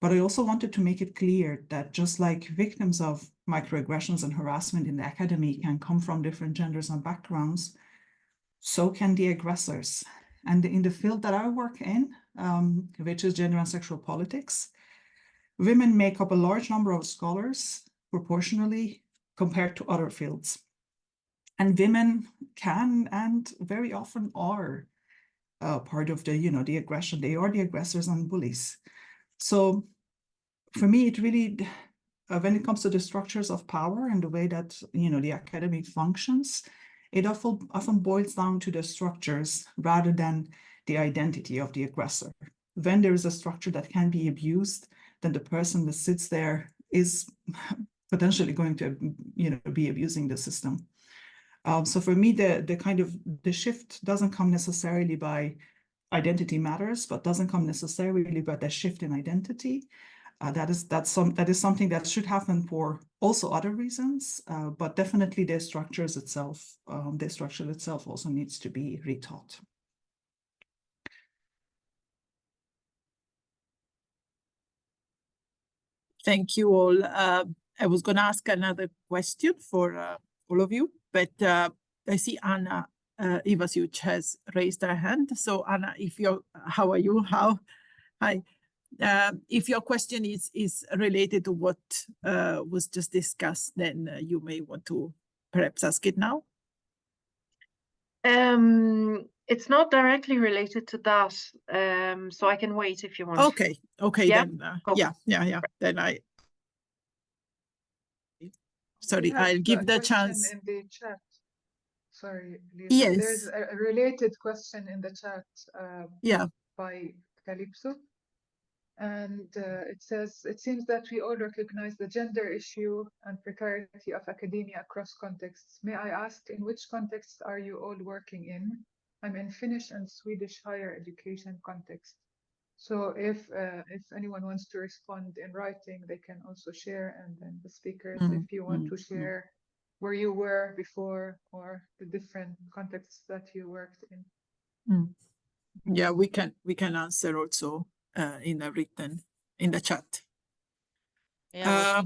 S4: but I also wanted to make it clear that just like victims of microaggressions and harassment in the academy can come from different genders and backgrounds, so can the aggressors. And in the field that I work in, which is gender and sexual politics, women make up a large number of scholars proportionally compared to other fields. And women can and very often are part of the, the aggression. They are the aggressors and bullies. So for me, it really, when it comes to the structures of power and the way that, the academy functions, it often boils down to the structures rather than the identity of the aggressor. When there is a structure that can be abused, then the person that sits there is potentially going to, be abusing the system. So for me, the shift doesn't come necessarily by identity matters, but doesn't come necessarily by the shift in identity. That is something that should happen for also other reasons, but definitely the structure itself also needs to be retaught.
S1: Thank you all. I was going to ask another question for all of you, but I see Anna Ivasic has raised her hand. So Anna, how are you? Hi. If your question is related to what was just discussed, then you may want to perhaps ask it now.
S7: It's not directly related to that, so I can wait if you want.
S1: Okay,
S7: Yeah?
S1: then
S7: Cool.
S1: yeah. Then sorry, I'll give the chance.
S2: In the chat. Sorry, Lisa.
S1: Yes.
S2: There's a related question in the chat by Calypso. And it says, it seems that we all recognize the gender issue and precarity of academia across contexts. May I ask, in which contexts are you all working in? I'm in Finnish and Swedish higher education context. So if anyone wants to respond in writing, they can also share, and then the speakers, if you want to share where you were before or the different contexts that you worked in.
S1: Yeah, we can answer also in a written in the chat.
S8: Yeah,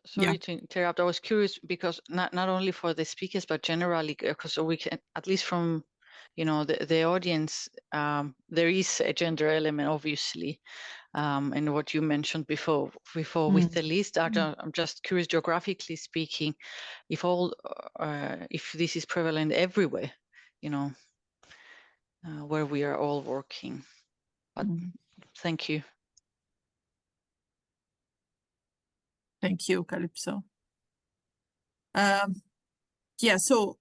S8: sorry to interrupt. I was curious because not only for the speakers, but generally, because we can, at least from the audience, there is a gender element, obviously. and what you mentioned before with the list. I'm just curious, geographically speaking, if this is prevalent everywhere, you know, where we are all working. But thank you.
S1: Thank you, Calypso. Yeah, so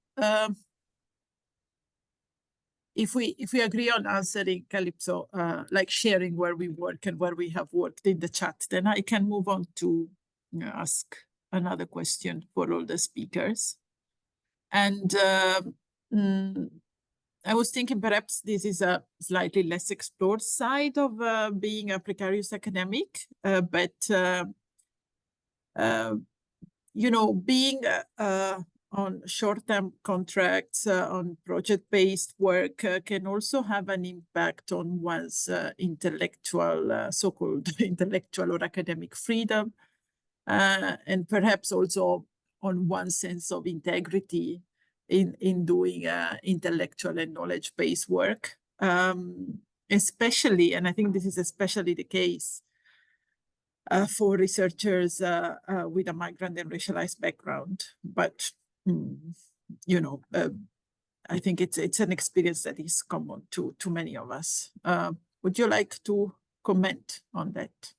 S1: if we agree on answering Calypso, like sharing where we work and where we have worked in the chat, then I can move on to ask another question for all the speakers. And I was thinking perhaps this is a slightly less explored side of being a precarious academic, but you know, being on short-term contracts, on project-based work can also have an impact on one's intellectual, so-called intellectual or academic freedom, and perhaps also on one's sense of integrity in doing intellectual and knowledge-based work, especially, and I think this is especially the case for researchers with a migrant and racialized background. But, you know, I think it's an experience that is common to many of us. Would you like to comment on that?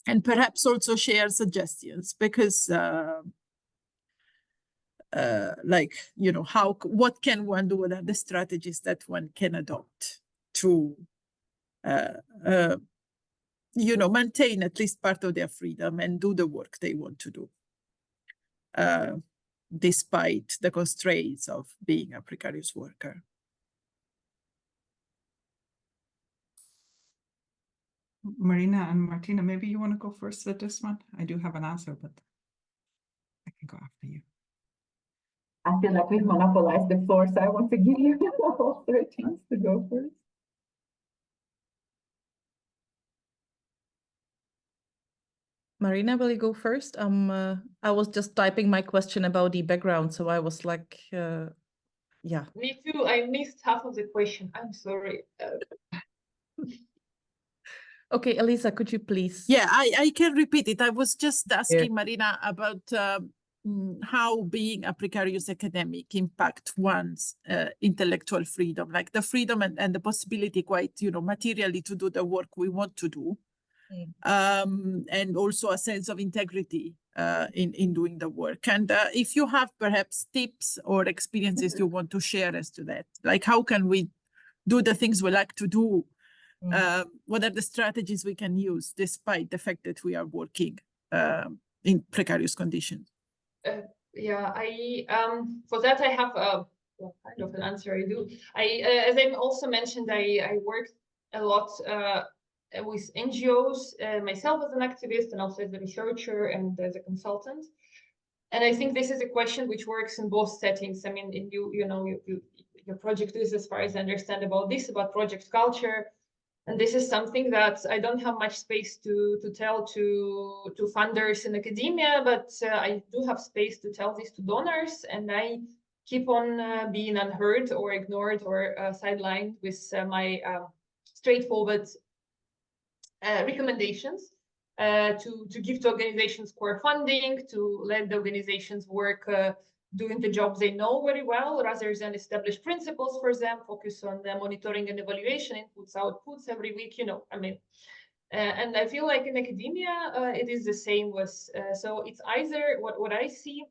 S1: And perhaps also share suggestions, because like, you know, what can one do? What are the strategies that one can adopt to, you know, maintain at least part of their freedom and do the work they want to do, despite the constraints of being a precarious worker?
S4: Maryna and Martina, maybe you want to go first with this one? I do have an answer, but I can go after you.
S3: I feel like we've monopolized the floor, so I want to give you also a chance to go first.
S5: Maryna, will you go first? I was just typing my question about the background, so I was like, yeah.
S6: Me too. I missed half of the question. I'm sorry.
S5: Okay, Elisa, could you please?
S1: Yeah, I can repeat it. I was just asking Maryna about how being a precarious academic impact one's intellectual freedom, like the freedom and the possibility quite, you know, materially to do the work we want to do. And also a sense of integrity in doing the work. And if you have perhaps tips or experiences you want to share as to that, like how can we do the things we like to do? What are the strategies we can use despite the fact that we are working in precarious conditions?
S6: Yeah, for that I have kind of an answer. I do. As I also mentioned, I worked a lot with NGOs, myself as an activist and also as a researcher and as a consultant. And I think this is a question which works in both settings. I mean, your project is, as far as I understand about project culture. And this is something that I don't have much space to tell to funders in academia, but I do have space to tell this to donors. And I keep on being unheard or ignored or sidelined with my straightforward recommendations to give to organizations core funding, to let the organizations work doing the jobs they know very well, rather than establish principles for them, focus on the monitoring and evaluation, inputs, outputs every week, you know, I mean, and I feel like in academia, it is the same with, so it's either, what I see,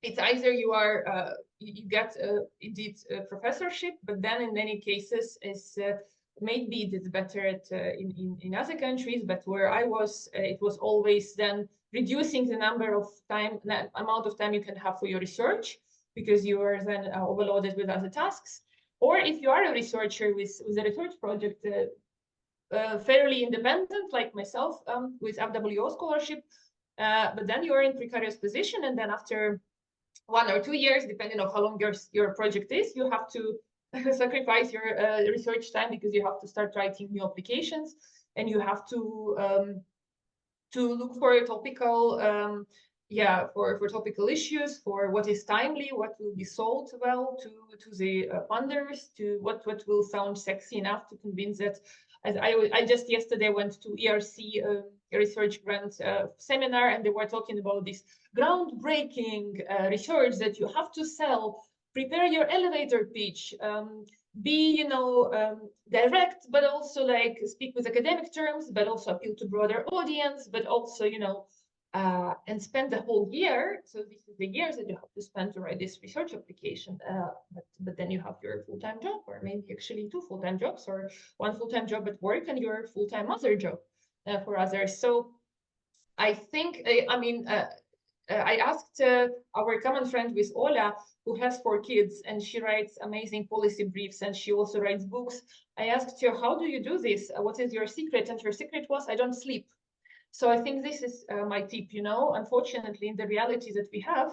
S6: it's either you are, you get indeed a professorship, but then in many cases is, maybe it is better at, in other countries, but where I was, it was always then reducing the amount of time you can have for your research, because you are then overloaded with other tasks. Or if you are a researcher with a research project, fairly independent, like myself, with FWO scholarship, but then you are in precarious position, and then after 1 or 2 years, depending on how long your project is, you have to sacrifice your research time, because you have to start writing new applications, and you have to look for topical yeah, for topical issues, for what is timely, what will be sold well to the funders, to what will sound sexy enough to convince that. As I just yesterday went to ERC research grant seminar, and they were talking about this groundbreaking research that you have to sell. Prepare your elevator pitch. Be direct, but also like speak with academic terms, but also appeal to broader audience, but also and spend the whole year. So this is the years that you have to spend to write this research application. But then you have your full-time job, or maybe actually 2 full-time jobs, or 1 full-time job at work and your full-time other job for others. So I think, I asked our common friend with Olga, who has 4 kids, and she writes amazing policy briefs, and she also writes books. I asked her, how do you do this? What is your secret? And her secret was, I don't sleep. So I think this is my tip, unfortunately, in the reality that we have,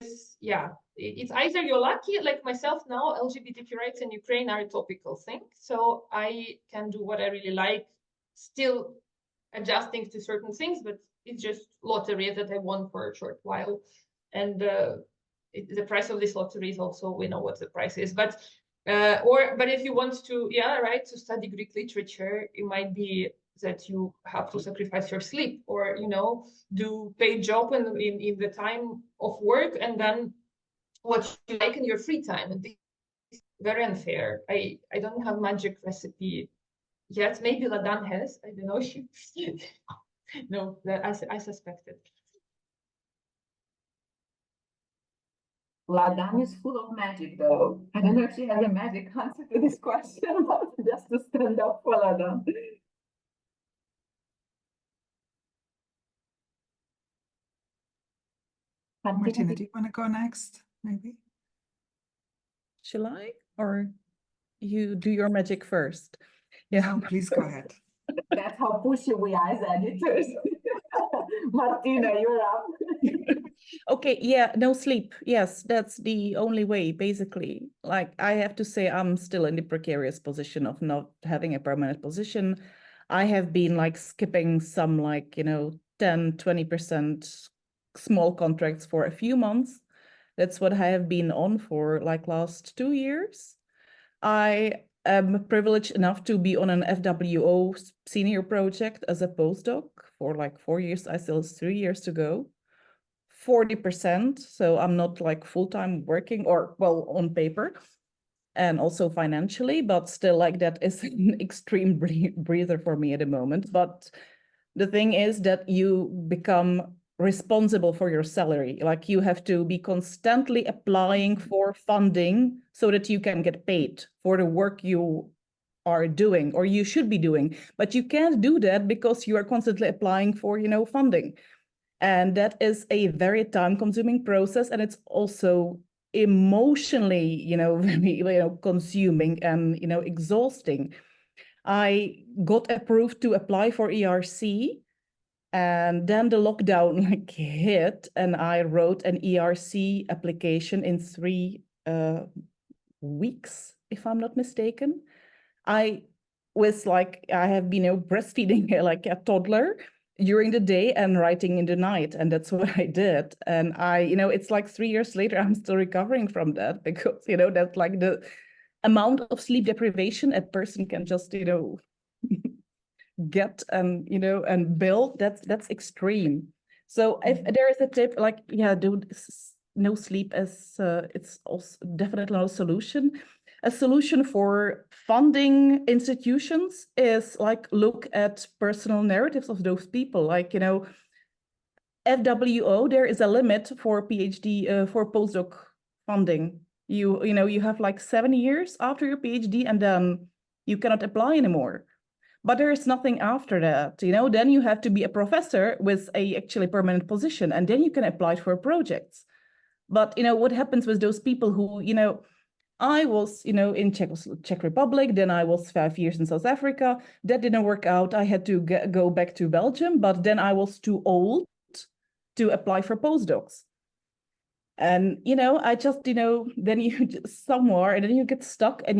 S6: it's either you're lucky, like myself now, LGBTQ rights in Ukraine are a topical thing. So I can do what I really like, still adjusting to certain things, but it's just lottery that I won for a short while. And the price of this lottery is also, we know what the price is. But if you want to, to study Greek literature, it might be that you have to sacrifice your sleep, or do paid job in the time of work, and then what you like in your free time. And this is very unfair. I don't have magic recipe yet. Maybe Ladan has. I don't know. No, I suspected.
S3: Ladan is full of magic, though. I don't know if she has a magic answer to this question, but just to stand up for Ladan.
S4: Martina, do you want to go next, maybe?
S5: Shall I? Or you do your magic first? Yeah,
S4: no, please go ahead.
S3: That's how pushy we are as editors. Martina, you're up.
S5: Okay, yeah, no sleep. Yes, that's the only way, basically. Like, I have to say, I'm still in the precarious position of not having a permanent position. I have been like skipping some 10, 20% small contracts for a few months. That's what I have been on for like last 2 years. I am privileged enough to be on an FWO senior project as a postdoc for like 4 years. I still have 3 years to go. 40%, so I'm not like full-time working, or well, on paper and also financially, but still like that is an extreme breather for me at the moment. But the thing is that you become responsible for your salary. Like, you have to be constantly applying for funding so that you can get paid for the work you are doing, or you should be doing, but you can't do that because you are constantly applying for funding. And that is a very time-consuming process, and it's also emotionally very consuming and exhausting. I got approved to apply for ERC, and then the lockdown hit, and I wrote an ERC application in 3 weeks, if I'm not mistaken. I have been breastfeeding like a toddler during the day and writing in the night, and that's what I did. And it's like 3 years later, I'm still recovering from that, because that's like the amount of sleep deprivation a person can just get and and build. That's extreme. So if there is a tip, no sleep as it's also definitely not a solution. A solution for funding institutions is look at personal narratives of those people. FWO, there is a limit for PhD for postdoc funding. You have 7 years after your PhD, and then you cannot apply anymore. But there is nothing after that. Then you have to be a professor with a actually permanent position, and then you can apply for projects. But what happens with those people who I was, in Czech Republic, then I was 5 years in South Africa. That didn't work out. I had to go back to Belgium, but then I was too old to apply for postdocs. And, I just, then you just somewhere, and then you get stuck, and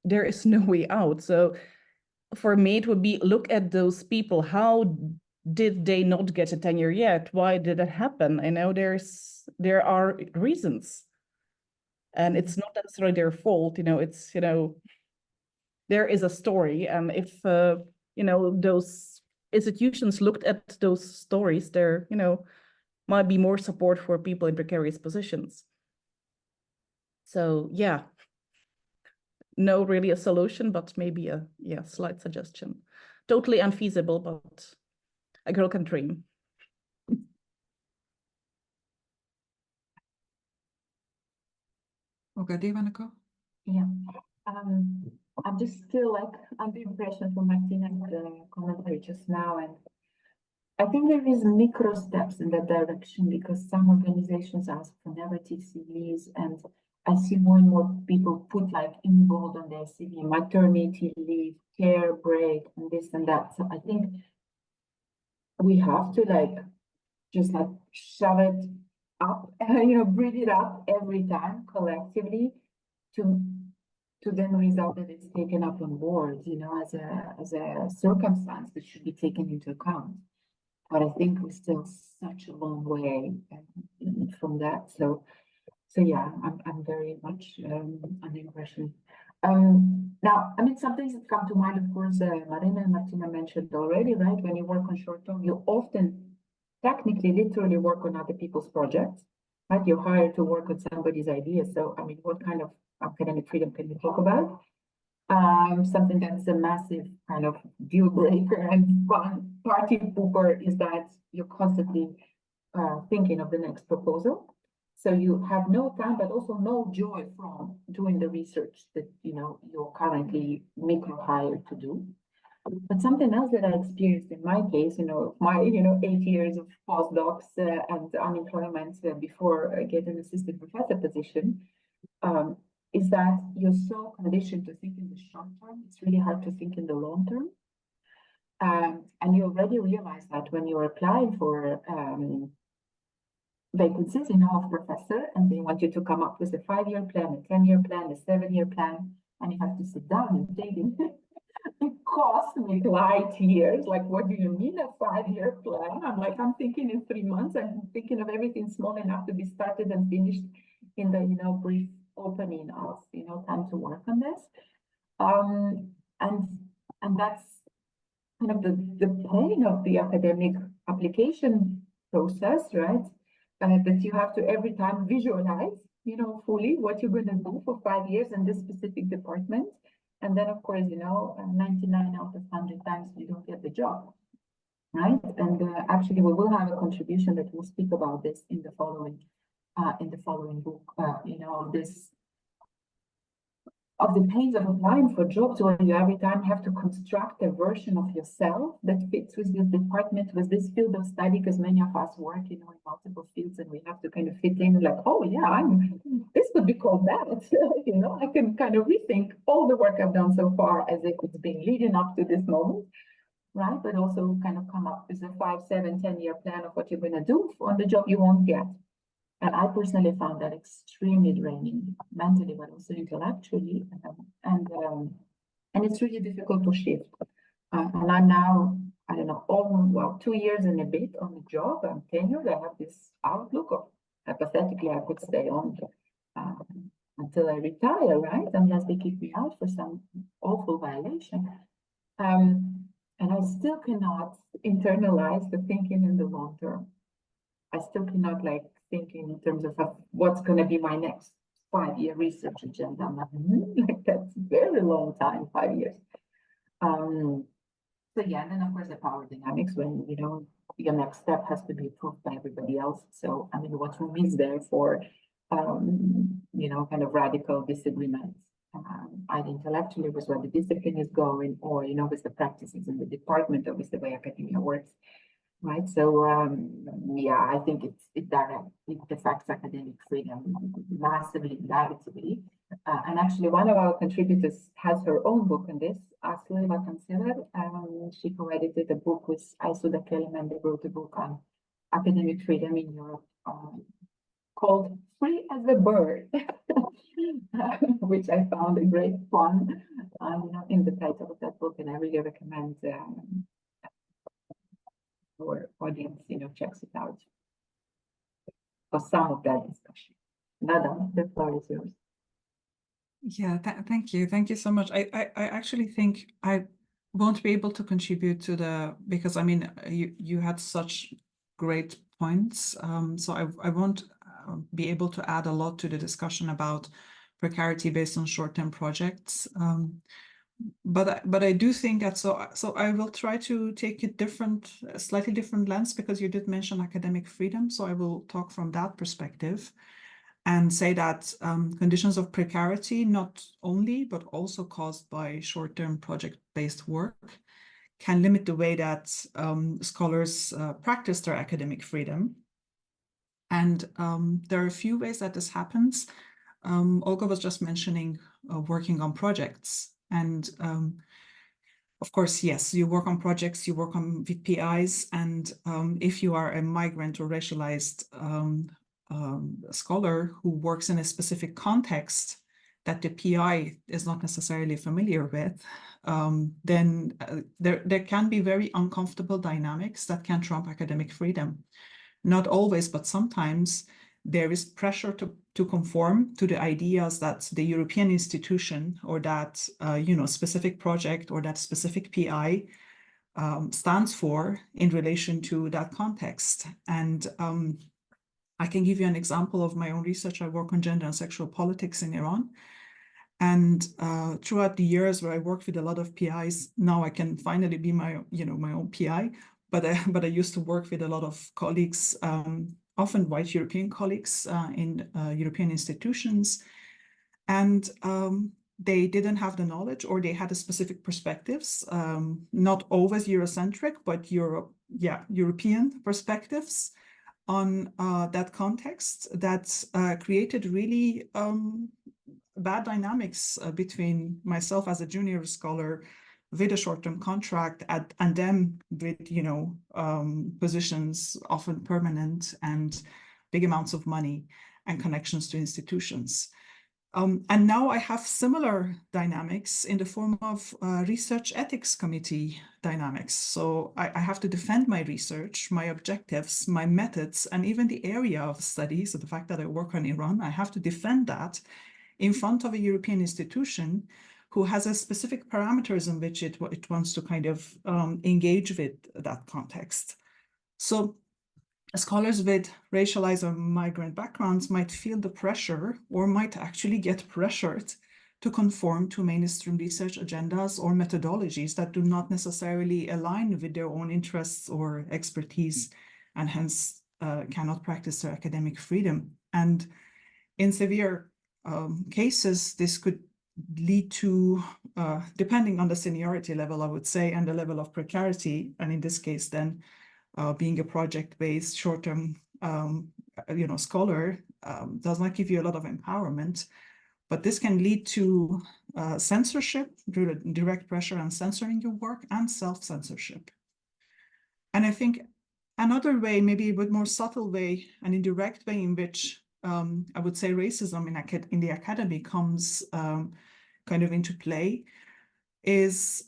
S5: there is no way out. So for me, it would be look at those people. How did they not get a tenure yet? Why did it happen? I know there are reasons, and it's not necessarily their fault. It's there is a story, and if those institutions looked at those stories, there might be more support for people in precarious positions. So yeah, no really a solution, but maybe a slight suggestion. Totally unfeasible, but a girl can dream.
S4: Olga, do you want to go?
S3: Yeah. I'm just still under the impression from Martina's commentary just now, and I think there is micro steps in that direction, because some organizations ask for narrative CVs, and I see more and more people put in bold on their CV, maternity leave, care break, and this and that. So I think we have to just shove it up, breathe it up every time collectively to then result that it's taken up on board, as a circumstance that should be taken into account. But I think we're still such a long way from that. So yeah, I'm very much under the impression. Now, some things that come to mind, of course, Maryna and Martina mentioned already, right? When you work on short term, you often technically, literally work on other people's projects, right? You're hired to work on somebody's ideas. So, what kind of academic freedom can you talk about? Something that's a massive kind of deal breaker and fun party pooper is that you're constantly thinking of the next proposal. So you have no time, but also no joy from doing the research that you're currently micro-hired to do. But something else that I experienced in my case, my 8 years of postdocs and unemployment before getting an assistant professor position, is that you're so conditioned to think in the short term. It's really hard to think in the long term. And you already realize that when you're applying for vacancies, of professor, and they want you to come up with a 5-year plan, a 10-year plan, a 7-year plan, and you have to sit down and think. It cost me light years. What do you mean a 5-year plan? I'm thinking in 3 months. I'm thinking of everything small enough to be started and finished in the brief opening of time to work on this. And that's kind of the pain of the academic application process, right? That you have to every time visualize, fully what you're going to do for 5 years in this specific department. And then, of course, 99 out of 100 times you don't get the job, right? And actually, we will have a contribution that will speak about this in the following book. Of the pains of applying for jobs, where you every time have to construct a version of yourself that fits with this department, with this field of study, because many of us work, in multiple fields, and we have to kind of fit in, oh yeah, this could be called that. I can kind of rethink all the work I've done so far as if it's been leading up to this moment, right? But also kind of come up with a 5, 7, 10-year plan of what you're going to do on the job you won't get. And I personally found that extremely draining, mentally, but also intellectually. And it's really difficult to shift. And I'm now, 2 years and a bit on the job. I'm tenured. I have this outlook of, hypothetically, I could stay on until I retire, right? Unless they kick me out for some awful violation. And I still cannot internalize the thinking in the long term. I still cannot thinking in terms of what's going to be my next 5-year research agenda. That's a very long time, 5 years. So yeah, and then of course the power dynamics, when your next step has to be approved by everybody else. So what room is there for kind of radical disagreements, either intellectually with where the discipline is going, or with the practices in the department, or with the way academia works. Right, so yeah, I think it directly affects academic freedom massively, negatively. And actually, one of our contributors has her own book on this, Leuven. She co-edited a book with Isuda Kellerman. They wrote a book on academic freedom in Europe called "Free as a Bird," which I found a great fun, in the title of that book, and I really recommend. our audience, checks it out for some of that discussion. Ladan, the floor is yours.
S4: Yeah, thank you. Thank you so much. I actually think I won't be able to contribute to because I mean, you had such great points. So I won't be able to add a lot to the discussion about precarity based on short-term projects. But I do think that so I will try to take a slightly different lens, because you did mention academic freedom. So I will talk from that perspective and say that conditions of precarity, not only, but also caused by short-term project-based work, can limit the way that scholars practice their academic freedom. And there are a few ways that this happens. Olga was just mentioning working on projects. And of course, yes, you work on projects, you work on PIs, and if you are a migrant or racialized scholar who works in a specific context that the PI is not necessarily familiar with, then there can be very uncomfortable dynamics that can trump academic freedom. Not always, but sometimes there is pressure to conform to the ideas that the European institution or that specific project or that specific PI stands for in relation to that context. And I can give you an example of my own research. I work on gender and sexual politics in Iran. And throughout the years where I worked with a lot of PIs, now I can finally be my own PI. But I used to work with a lot of colleagues, often white European colleagues in European institutions. And they didn't have the knowledge, or they had a specific perspectives, not always Eurocentric, but European perspectives on that context that created really bad dynamics between myself as a junior scholar with a short-term contract and them with, positions often permanent and big amounts of money and connections to institutions. And now I have similar dynamics in the form of research ethics committee dynamics. So I have to defend my research, my objectives, my methods, and even the area of study. So the fact that I work on Iran, I have to defend that in front of a European institution who has a specific parameters in which it wants to kind of engage with that context. So scholars with racialized or migrant backgrounds might feel the pressure, or might actually get pressured to conform to mainstream research agendas or methodologies that do not necessarily align with their own interests or expertise, and hence cannot practice their academic freedom. And in severe cases, this could lead to, depending on the seniority level, I would say, and the level of precarity, and in this case, then being a project-based short-term, scholar does not give you a lot of empowerment, but this can lead to censorship, direct pressure on censoring your work, and self-censorship. And I think another way, maybe a bit more subtle way, an indirect way in which I would say racism in the academy comes kind of into play is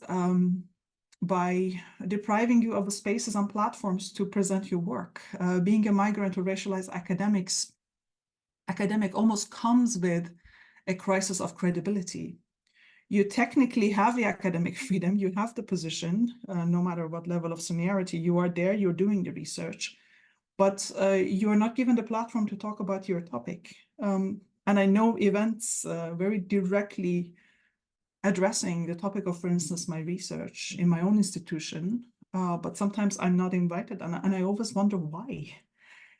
S4: by depriving you of spaces and platforms to present your work. Being a migrant or racialized academic almost comes with a crisis of credibility. You technically have the academic freedom, you have the position, no matter what level of seniority, you are there, you're doing the research, but you're not given the platform to talk about your topic. And I know events very directly addressing the topic of, for instance, my research in my own institution, but sometimes I'm not invited, and I always wonder why.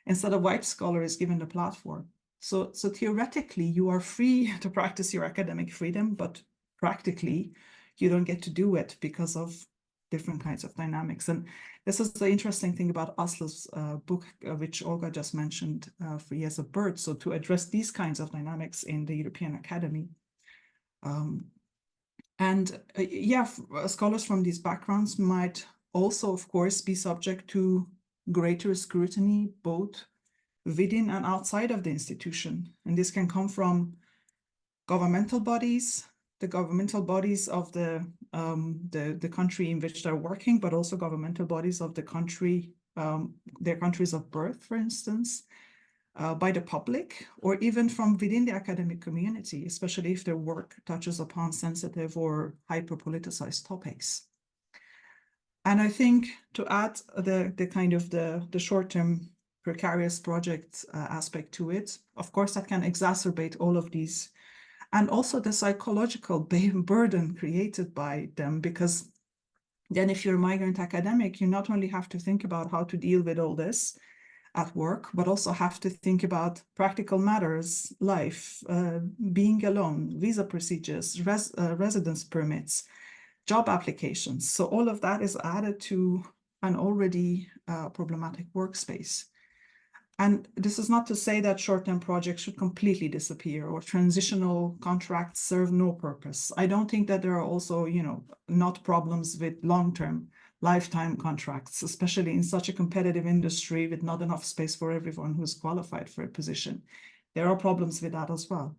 S4: Instead, a white scholar is given the platform. So theoretically, you are free to practice your academic freedom, but practically, you don't get to do it because of different kinds of dynamics. And this is the interesting thing about Aslı's book, which Olga just mentioned, Free as a Bird. So to address these kinds of dynamics in the European Academy. Scholars from these backgrounds might also, of course, be subject to greater scrutiny, both within and outside of the institution. And this can come from governmental bodies, the governmental bodies of the country in which they're working, but also governmental bodies of the country their countries of birth, for instance, by the public, or even from within the academic community, especially if their work touches upon sensitive or hyper-politicized topics. And I think to add the kind of the short-term precarious project aspect to it, of course, that can exacerbate all of these, and also the psychological burden created by them, because then if you're a migrant academic, you not only have to think about how to deal with all this at work, but also have to think about practical matters, life, being alone, visa procedures, residence permits, job applications. So all of that is added to an already problematic workspace. And this is not to say that short-term projects should completely disappear or transitional contracts serve no purpose. I don't think that there are also, not problems with long-term lifetime contracts, especially in such a competitive industry with not enough space for everyone who's qualified for a position. There are problems with that as well.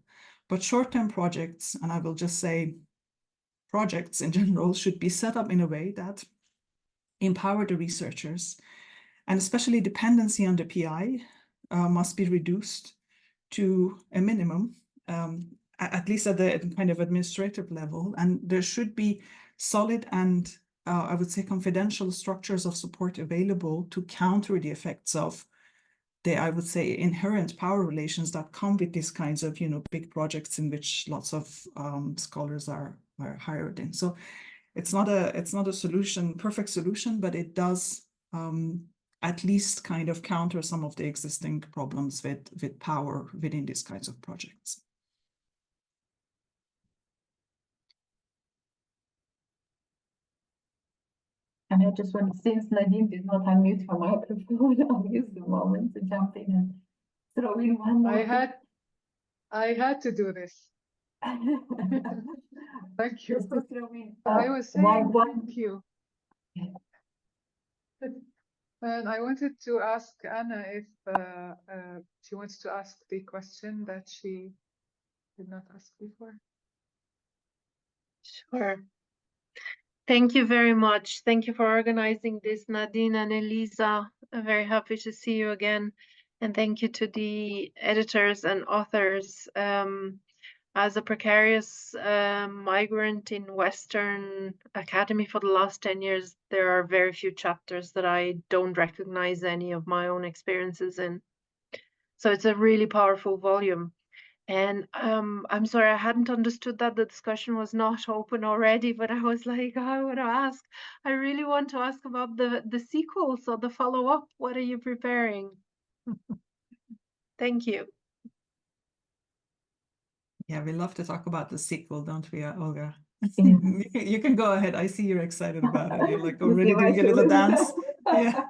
S4: But short-term projects, and I will just say projects in general, should be set up in a way that empower the researchers, and especially dependency on the PI must be reduced to a minimum, at least at the kind of administrative level. And there should be solid and I would say confidential structures of support available to counter the effects of the, I would say, inherent power relations that come with these kinds of, big projects in which lots of scholars are hired in. So it's not a solution, perfect solution, but it does at least kind of counter some of the existing problems with power within these kinds of projects.
S3: And I just want, since Nadine did not unmute her microphone, I'll use the moment to jump in and throw in one more.
S2: I had to do this. Thank you.
S3: Just to throw in,
S2: I was saying
S3: one.
S2: Thank you. And I wanted to ask Anna if she wants to ask the question that she did not ask before.
S7: Sure. Thank you very much. Thank you for organizing this, Nadine and Elisa. I'm very happy to see you again. And thank you to the editors and authors. As a precarious migrant in Western Academy for the last 10 years, there are very few chapters that I don't recognize any of my own experiences in. So it's a really powerful volume. And I'm sorry, I hadn't understood that the discussion was not open already, but I was like, I want to ask. I really want to ask about the sequel, so the follow-up. What are you preparing? Thank you.
S4: Yeah, we love to talk about the sequel, don't we, Olga?
S3: Yeah.
S4: You can go ahead. I see you're excited about it. You're like already doing a little dance. Yeah.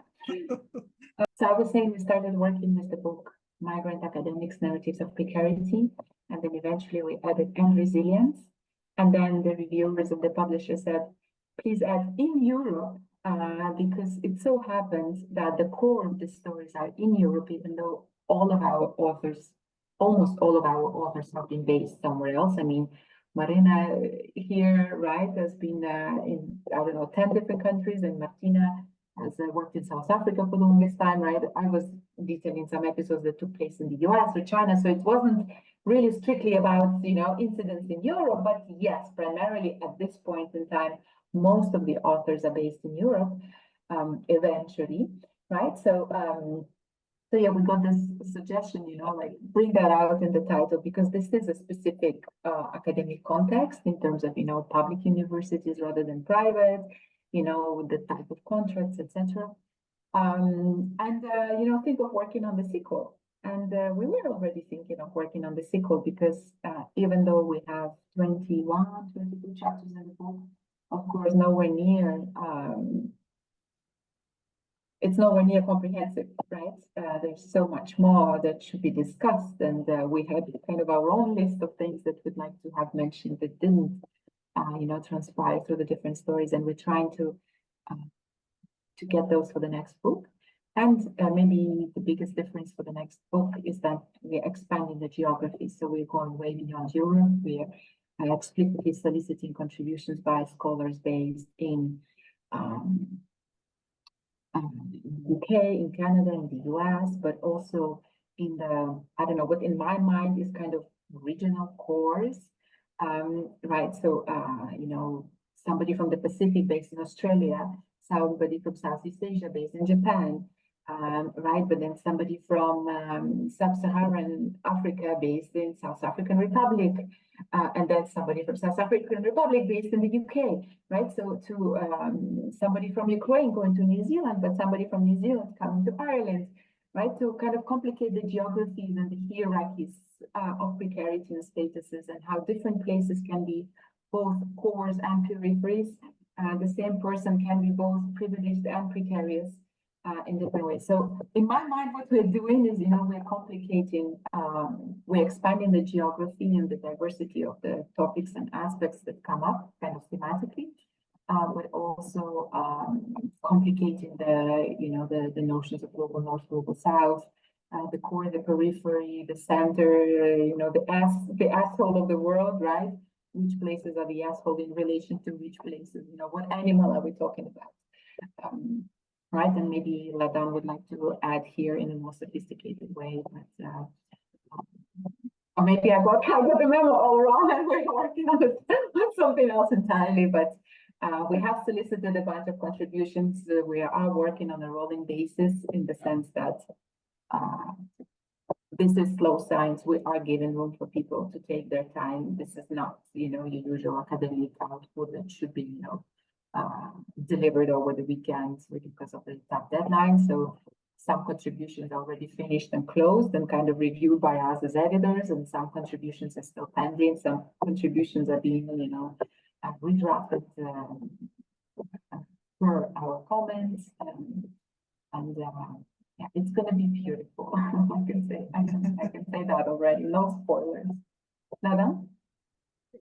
S3: So I was saying we started working with the book Migrant Academics, Narratives of Precarity, and then eventually we added and resilience. And then the reviewers and the publisher said, please add in Europe, because it so happens that the core of the stories are in Europe, even though all of our authors, almost all of our authors have been based somewhere else. I mean, Maryna here, right, has been in, I don't know, 10 different countries, and Martina has worked in South Africa for the longest time, right? I was detailing some episodes that took place in the US or China, so it wasn't really strictly about, incidents in Europe, but yes, primarily at this point in time, most of the authors are based in Europe, eventually, right? So yeah, we got this suggestion, like bring that out in the title, because this is a specific academic context in terms of, public universities rather than private, the type of contracts, etc. Think of working on the sequel. And we were already thinking of working on the sequel because even though we have 21, 22 chapters in the book, of course, it's nowhere near comprehensive, right? There's so much more that should be discussed, and we had kind of our own list of things that we'd like to have mentioned that didn't, transpire through the different stories, and we're trying to get those for the next book. And maybe the biggest difference for the next book is that we're expanding the geography, so we're going way beyond Europe. We're explicitly soliciting contributions by scholars based in UK, in Canada, in the US, but also in the, I don't know, what in my mind is kind of regional cores, right? So, you know, somebody from the Pacific based in Australia, somebody from Southeast Asia based in Japan, right? But then somebody from Sub-Saharan Africa based in South African Republic, and then somebody from South African Republic based in the UK, right? So to somebody from Ukraine going to New Zealand, but somebody from New Zealand coming to Ireland, right? To kind of complicate the geographies and the hierarchies of precarity and statuses, and how different places can be both cores and peripheries. The same person can be both privileged and precarious in different ways. So in my mind, what we're doing is, you know, we're complicating, we're expanding the geography and the diversity of the topics and aspects that come up kind of thematically, but also complicating the, you know, the notions of global north, global south, the core, the periphery, the center, you know, the asshole of the world, right? Which places are the asshole in relation to which places, you know, what animal are we talking about? Right, and maybe Ladan would like to add here in a more sophisticated way, but or maybe I got the memo all wrong and we're working on something else entirely. But we have solicited a bunch of contributions. We are working on a rolling basis in the sense that this is slow science. We are giving room for people to take their time. This is not, you know, your usual academic output that should be, you know, delivered over the weekends because of the tough deadline. So some contributions are already finished and closed and kind of reviewed by us as editors, and some contributions are still pending. Some contributions are being, you know, redrafted for our comments, and yeah, it's going to be beautiful. I can say that already. No spoilers. Ladan?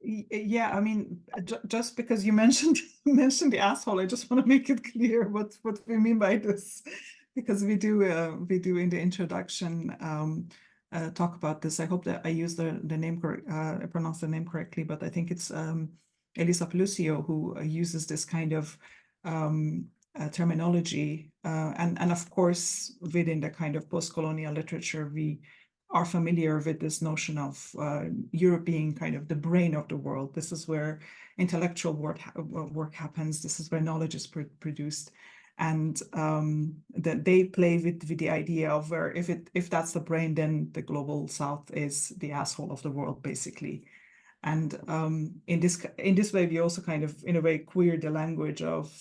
S4: Yeah, I mean, just because you mentioned the asshole, I just want to make it clear what we mean by this, because we do in the introduction talk about this. I hope that I use the name correct, I pronounce the name correctly, but I think it's Elisa Lucio who uses this kind of terminology, and of course within the kind of post-colonial literature we are familiar with this notion of Europe being kind of the brain of the world. This is where intellectual work happens. This is where knowledge is produced, and that they play with the idea of where if that's the brain, then the global south is the asshole of the world, basically. And in this way, we also kind of, in a way, queer the language of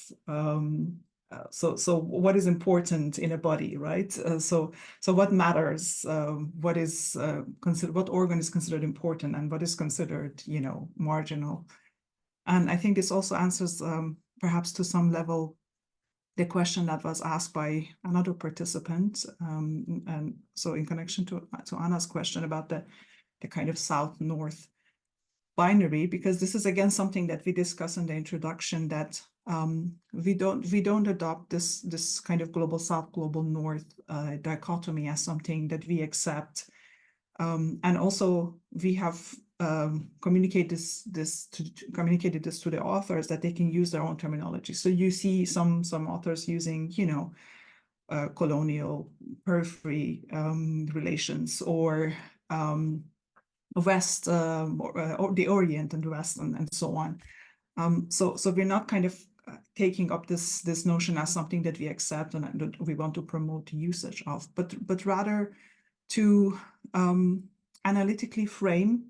S4: so what is important in a body, right? So what matters? What is considered? What organ is considered important, and what is considered, you know, marginal? And I think this also answers, perhaps to some level, the question that was asked by another participant. And so, in connection to Anna's question about the kind of south-north binary, because this is again something that we discuss in the introduction, that we don't adopt this kind of global south, global north dichotomy as something that we accept, and also we have communicated this to the authors, that they can use their own terminology. So you see some authors using, you know, colonial periphery relations, or West, or the Orient and the West, and so on. So we're not kind of taking up this notion as something that we accept and that we want to promote the usage of, but rather to analytically frame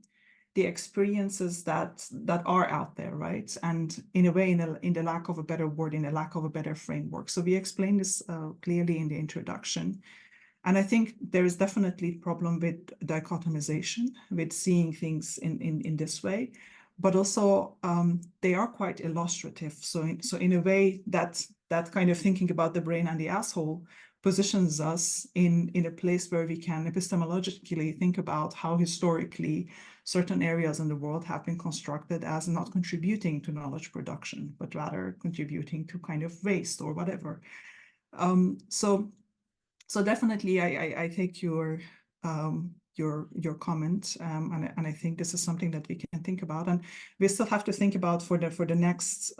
S4: the experiences that are out there, right? And in a way, in the lack of a better word, in the lack of a better framework. So we explain this clearly in the introduction. And I think there is definitely a problem with dichotomization, with seeing things in this way, but also they are quite illustrative. So in a way, that kind of thinking about the brain and the asshole positions us in a place where we can epistemologically think about how historically certain areas in the world have been constructed as not contributing to knowledge production, but rather contributing to kind of waste or whatever. So definitely, I take your your comment, and I think this is something that we can think about, and we still have to think about for the next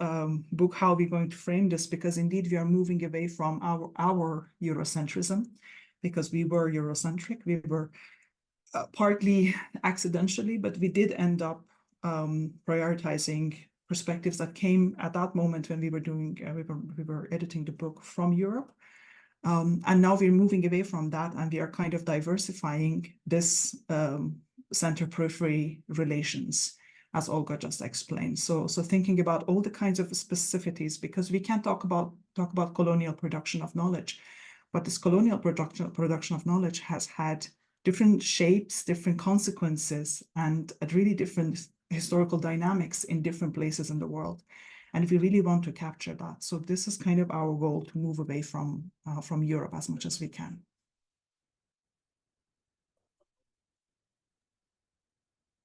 S4: book how we're going to frame this, because indeed we are moving away from our Eurocentrism, because we were Eurocentric, we were partly accidentally, but we did end up prioritizing perspectives that came at that moment when we were doing we were editing the book from Europe. And now we're moving away from that, and we are kind of diversifying this center-periphery relations, as Olga just explained. So thinking about all the kinds of specificities, because we can't talk about colonial production of knowledge, but this colonial production of knowledge has had different shapes, different consequences, and really different historical dynamics in different places in the world. And we really want to capture that. So this is kind of our goal, to move away from Europe as much as we can.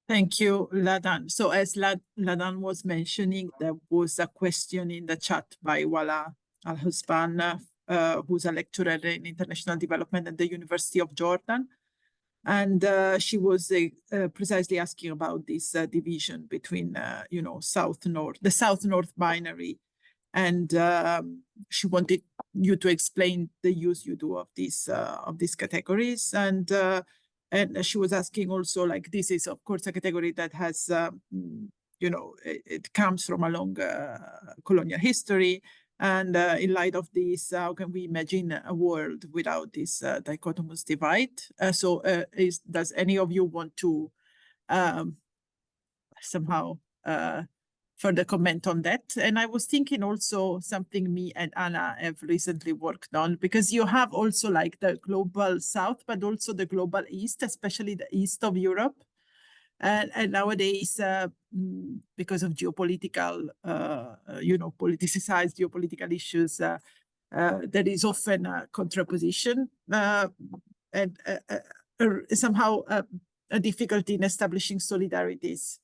S1: Thank you, Ladan. So as Ladan was mentioning, there was a question in the chat by Wala Al-Husban, who's a lecturer in international development at the University of Jordan. And she was precisely asking about this division between, South-North, the South-North binary. And she wanted you to explain the use you do of these categories. And she was asking also, like, this is, of course, a category that has, it comes from a long colonial history. And in light of this, how can we imagine a world without this dichotomous divide? Does any of you want to somehow further comment on that? And I was thinking also something me and Anna have recently worked on, because you have also like the global South, but also the global East, especially the East of Europe. And nowadays, because of geopolitical, politicized geopolitical issues, there is often a contraposition and somehow a difficulty in establishing solidarities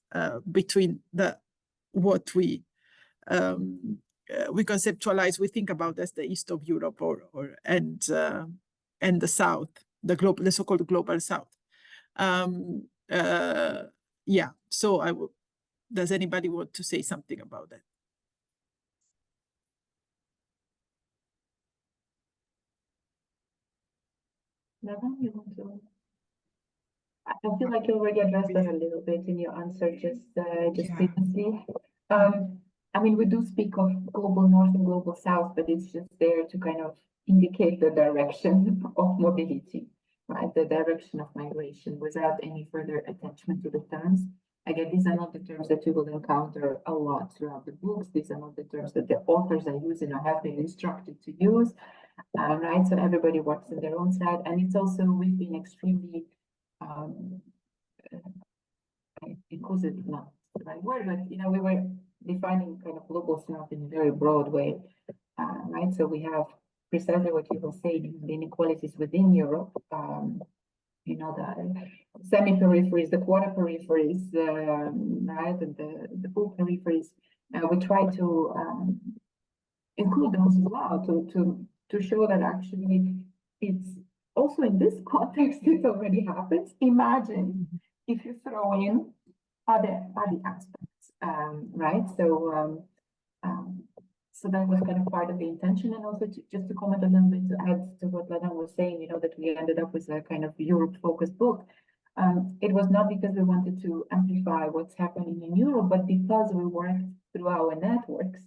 S1: between what we conceptualize, we think about as the East of Europe and the South, the so-called global South. So does anybody want to say something about that?
S3: Ladan, you want to? I feel like you already addressed that a little bit in your answer just previously. I mean, we do speak of global North and global South, but it's just there to kind of indicate the direction of mobility, right? The direction of migration, without any further attachment to the terms. Again, these are not the terms that you will encounter a lot throughout the books. These are not the terms that the authors are using or have been instructed to use, right? So everybody works on their own side. And it's also, we've been extremely inclusive, not the right word, but, we were defining kind of global South in a very broad way, right? So we have precisely what you were saying, the inequalities within Europe, the semi-peripheries, the quarter peripheries, right, and the full peripheries. We try to include those as well to show that actually it's also in this context it already happens. Imagine if you throw in other aspects, right? So that was kind of part of the intention, and also just to comment a little bit to add to what Ladan was saying, that we ended up with a kind of Europe-focused book. It was not because we wanted to amplify what's happening in Europe, but because we worked through our networks,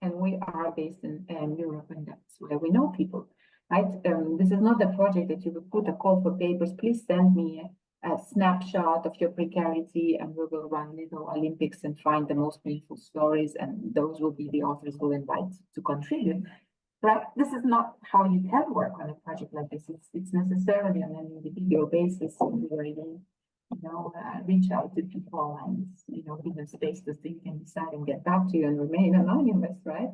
S3: and we are based in Europe, and that's where we know people, right? This is not the project that you would put a call for papers. Please send me a snapshot of your precarity, and we will run little Olympics and find the most meaningful stories, and those will be the authors we'll invite to contribute. Right? This is not how you can work on a project like this. It's necessarily on an individual basis, and where you reach out to people and give them space to think and decide and get back to you and remain anonymous, right?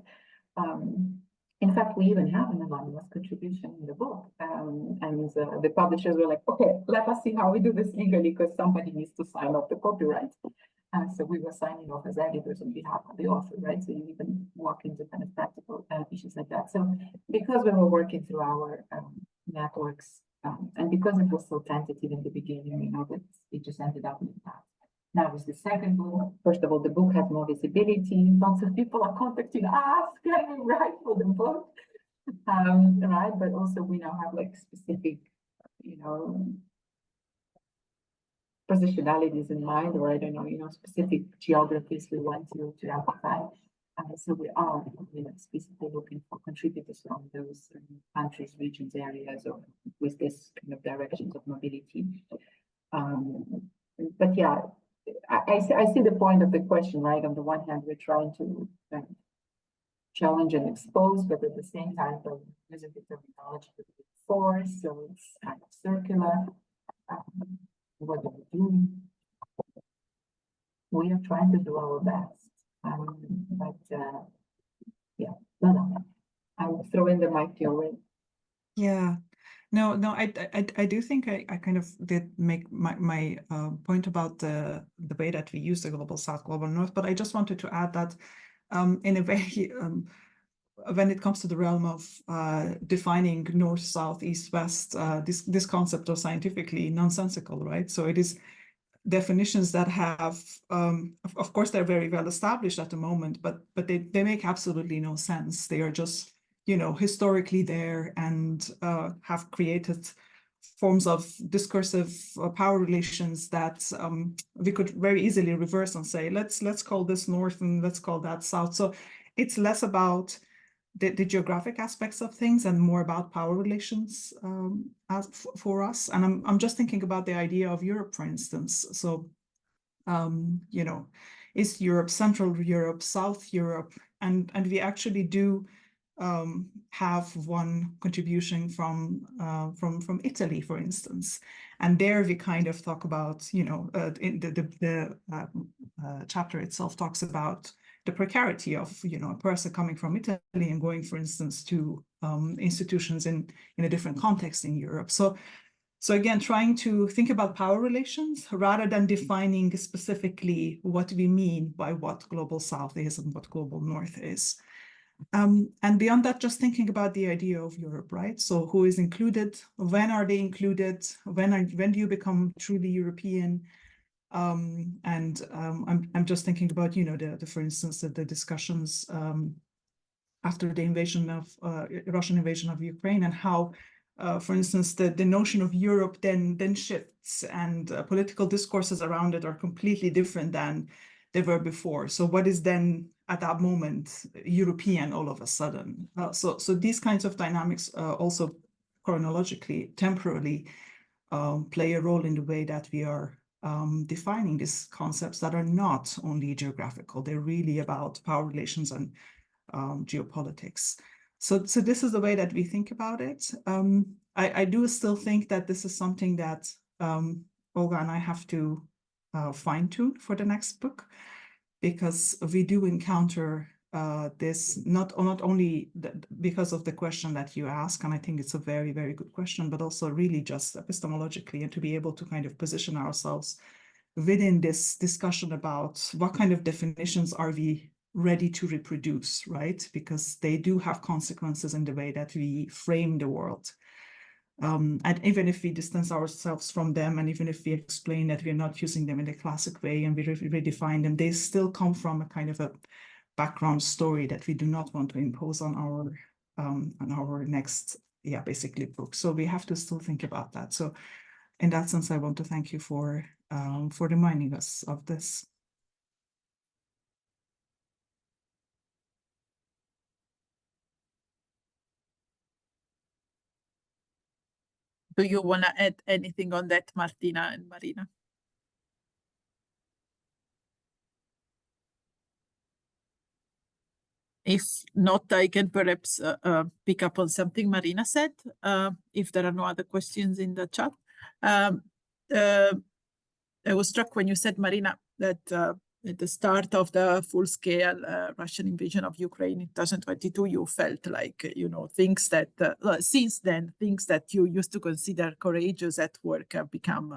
S3: In fact, we even have an anonymous contribution in the book, and the publishers were like, okay, let us see how we do this legally, because somebody needs to sign off the copyright. So we were signing off as editors on behalf of the author, right? So you even walk into kind of practical issues like that. So because we were working through our networks, And because it was so tentative in the beginning, you know, that it just ended up with that. Now with the second book, first of all, the book has more visibility. Lots of people are contacting us, can we write for the book? Right, but also we now have like specific, you know, positionalities in mind, or I don't know, you know, specific geographies we want to amplify. So we are, you know, specifically looking for contributors from those countries, regions, areas, or with this kind of directions of mobility. But yeah, I see the point of the question, right? On the one hand, we're trying to challenge and expose, but at the same time, using the terminology with force, so it's kind of circular. What do we do? We are trying to do our best. But yeah, no, I'll throw in the mic to you.
S4: Yeah, no, I do think I kind of did make my point about the way that we use the global south, global north, but I just wanted to add that in a way, when it comes to the realm of defining north, south, east, west, this concept are scientifically nonsensical, right? So it is definitions that have, of course, they're very well established at the moment, but they make absolutely no sense. They are just, you know, historically there and have created forms of discursive power relations that we could very easily reverse and say, let's call this north and let's call that south. So it's less about the geographic aspects of things and more about power relations for us. And I'm just thinking about the idea of Europe, for instance. So, you know, East Europe, Central Europe, South Europe, and we actually do have one contribution from Italy, for instance. And there we kind of talk about, you know, in the chapter itself talks about the precarity of, you know, a person coming from Italy and going, for instance, to institutions in a different context in Europe. So again, trying to think about power relations rather than defining specifically what we mean by what global south is and what global north is. And beyond that, just thinking about the idea of Europe, right? So who is included? When are they included? When do you become truly European? I'm just thinking about, you know, the for instance, the discussions after the invasion of Russian invasion of Ukraine, and how, for instance, the notion of Europe then shifts, and political discourses around it are completely different than they were before. So what is then at that moment European all of a sudden? So these kinds of dynamics also chronologically, temporally play a role in the way that we are defining these concepts that are not only geographical. They're really about power relations and geopolitics. So this is the way that we think about it. I do still think that this is something that Olga and I have to fine-tune for the next book, because we do encounter this not only because of the question that you ask, and I think it's a very, very good question, but also really just epistemologically, and to be able to kind of position ourselves within this discussion about what kind of definitions are we ready to reproduce, right? Because they do have consequences in the way that we frame the world. And even if we distance ourselves from them, and even if we explain that we're not using them in the classic way and we redefine them, they still come from a kind of a background story that we do not want to impose on our next, basically book. So we have to still think about that. So in that sense, I want to thank you for reminding us of this.
S1: Do you want to add anything on that, Martina and Maryna? If not, I can perhaps pick up on something Maryna said, if there are no other questions in the chat. I was struck when you said, Maryna, that at the start of the full-scale Russian invasion of Ukraine in 2022, you felt like, you know, things that, since then, things that you used to consider courageous at work have become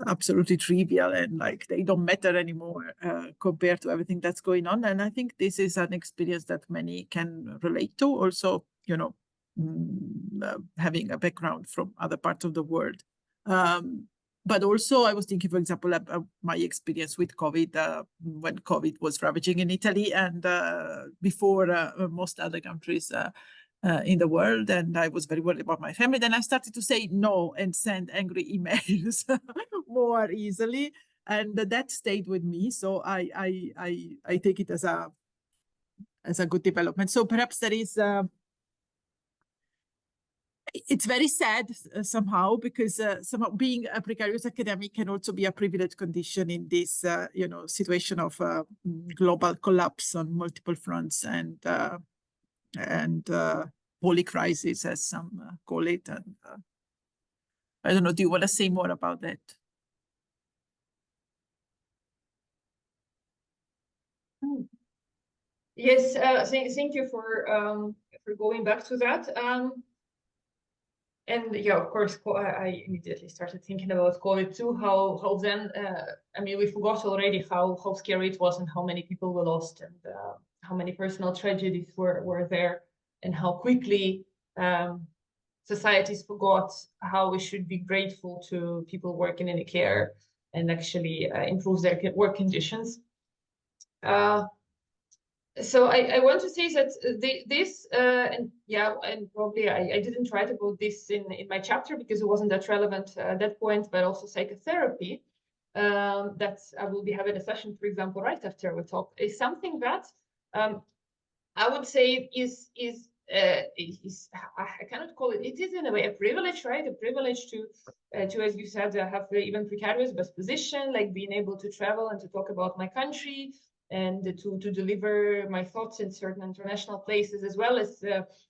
S1: absolutely trivial, and like they don't matter anymore compared to everything that's going on. And I think this is an experience that many can relate to. Also, you know, having a background from other parts of the world. But also I was thinking, for example, of my experience with COVID when COVID was ravaging in Italy and before most other countries in the world. And I was very worried about my family. Then I started to say no and send angry emails more easily. And that stayed with me. So I take it as a good development. So perhaps there is it's very sad somehow, because somehow being a precarious academic can also be a privileged condition in this situation of global collapse on multiple fronts and poly crisis, as some call it. And I don't know, do you want to say more about that?
S6: Yes, thank you for going back to that. And yeah, of course, I immediately started thinking about COVID too. How then? I mean, we forgot already how scary it was and how many people were lost and how many personal tragedies were there, and how quickly societies forgot how we should be grateful to people working in the care and actually improve their work conditions. So I want to say that this and yeah, and probably I didn't write about this in my chapter because it wasn't that relevant at that point, but also psychotherapy, that I will be having a session, for example, right after we talk, is something that I would say is I cannot call it. It is in a way a privilege, right? A privilege to as you said, have even precarious best position, like being able to travel and to talk about my country and to deliver my thoughts in certain international places, as well as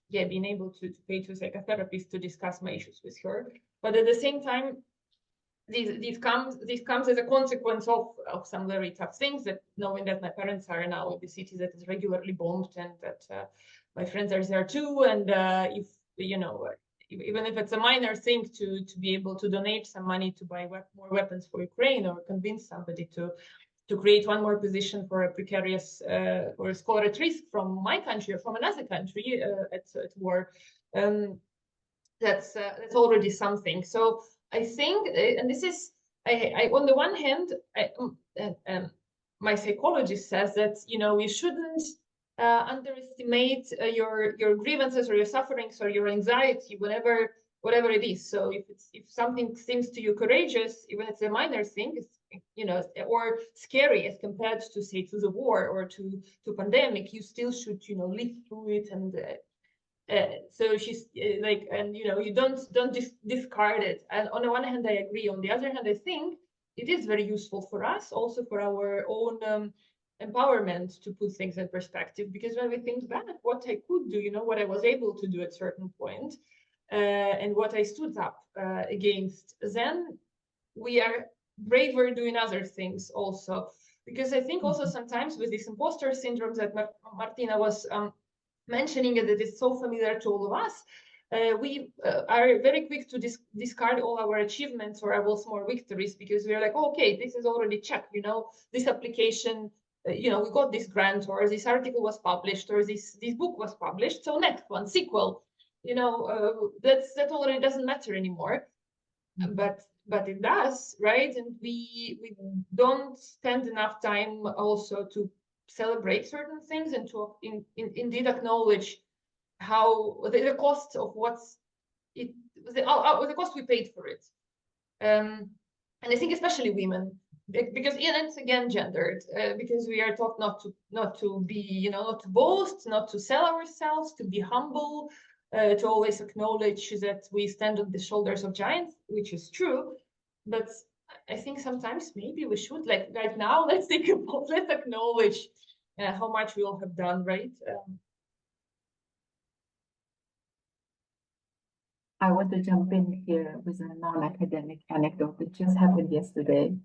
S6: being able to pay to a psychotherapist to discuss my issues with her. But at the same time, this comes as a consequence of some very tough things, that knowing that my parents are now in the city that is regularly bombed, and that my friends are there too, and if even if it's a minor thing to be able to donate some money to buy more weapons for Ukraine, or convince somebody to create one more position for a precarious or a scholar at risk from my country or from another country at war, that's already something. So I think, and this is, I on the one hand, my psychologist says that we shouldn't underestimate your grievances or your sufferings or your anxiety, whatever it is. So if something seems to you courageous, even if it's a minor thing, or scary as compared to, say, to the war or to pandemic, you still should live through it. And so she's like, and you don't discard it. And on the one hand, I agree. On the other hand, I think it is very useful for us, also for our own empowerment, to put things in perspective. Because when we think back what I could do, what I was able to do at certain point, and what I stood up against, then we are braver doing other things also. Because I think also sometimes with this imposter syndrome that Martina was mentioning, that is so familiar to all of us, we are very quick to discard all our achievements or our small victories, because we're like, oh, okay, this is already checked, this application, we got this grant, or this article was published, or this book was published, so next one, sequel, that already doesn't matter anymore. But it does, right? And we don't spend enough time also to celebrate certain things and to indeed acknowledge how the cost of the cost we paid for it. And I think especially women, because it's again gendered, because we are taught not to be, not to boast, not to sell ourselves, to be humble, to always acknowledge that we stand on the shoulders of giants, which is true. But I think sometimes maybe we should, like right now, let's acknowledge how much we all have done, right?
S3: I want to jump in here with a non-academic anecdote that just happened yesterday.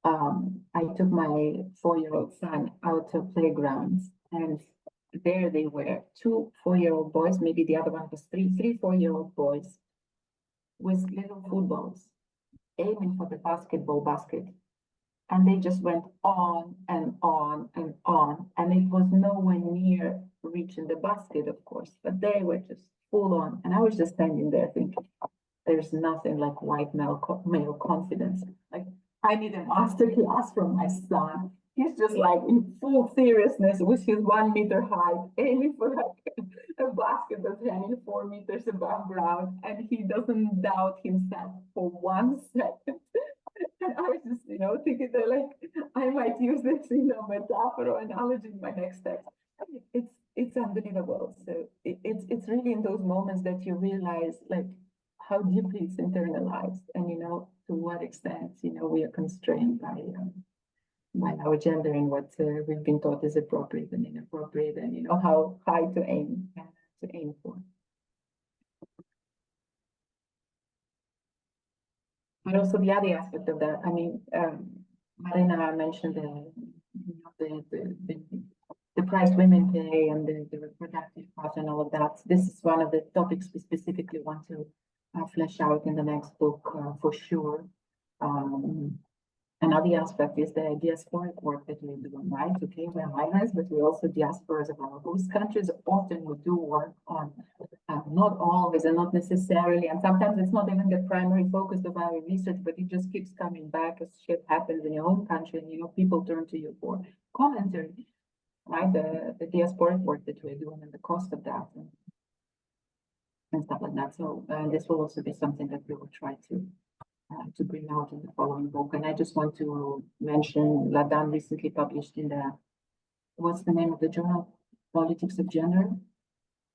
S3: I took my 4-year-old son out to playgrounds, and there they were, 2 4-year-old boys, maybe the other one was 3 4-year-old boys with little footballs, aiming for the basketball basket. And they just went on and on and on. And it was nowhere near reaching the basket, of course, but they were just full on. And I was just standing there thinking, there's nothing like white male confidence. Like, I need a master class from my son. He's just like in full seriousness with his 1 meter height, aiming for like a basket that's hanging 4 meters above ground, and he doesn't doubt himself for 1 second. And I was just, thinking that like I might use this, metaphor or analogy in my next text. It's unbelievable. So it's really in those moments that you realize like how deeply it's internalized, and to what extent we are constrained by our gender and what we've been taught is appropriate and inappropriate, and how high to aim for. But also the other aspect of that, I mean, Maryna mentioned the price women pay and the reproductive cost and all of that. This is one of the topics we specifically want to flesh out in the next book for sure. Another aspect is the diasporic work that we're doing, right? Okay, we're migrants, but we're also diasporas of our host countries. Often we do work on, not always and not necessarily, and sometimes it's not even the primary focus of our research, but it just keeps coming back as shit happens in your home country, and people turn to you for commentary, right? The diasporic work that we're doing and the cost of that and stuff like that. So this will also be something that we will try to bring out in the following book. And I just want to mention Ladan recently published in the, what's the name of the journal? Politics of Gender?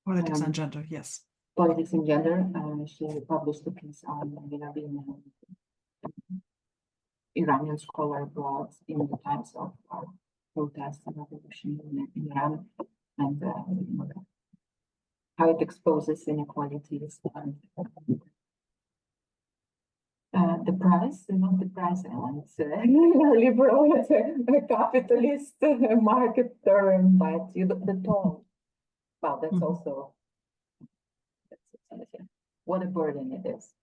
S4: Politics and Gender, yes.
S3: Politics and Gender. She published a piece on being an Iranian scholar abroad in the times of protests and revolution in Iran, and how it exposes inequalities and the price, not the price elements, liberal, a capitalist market term, but the toll. Well, that's also what a burden it is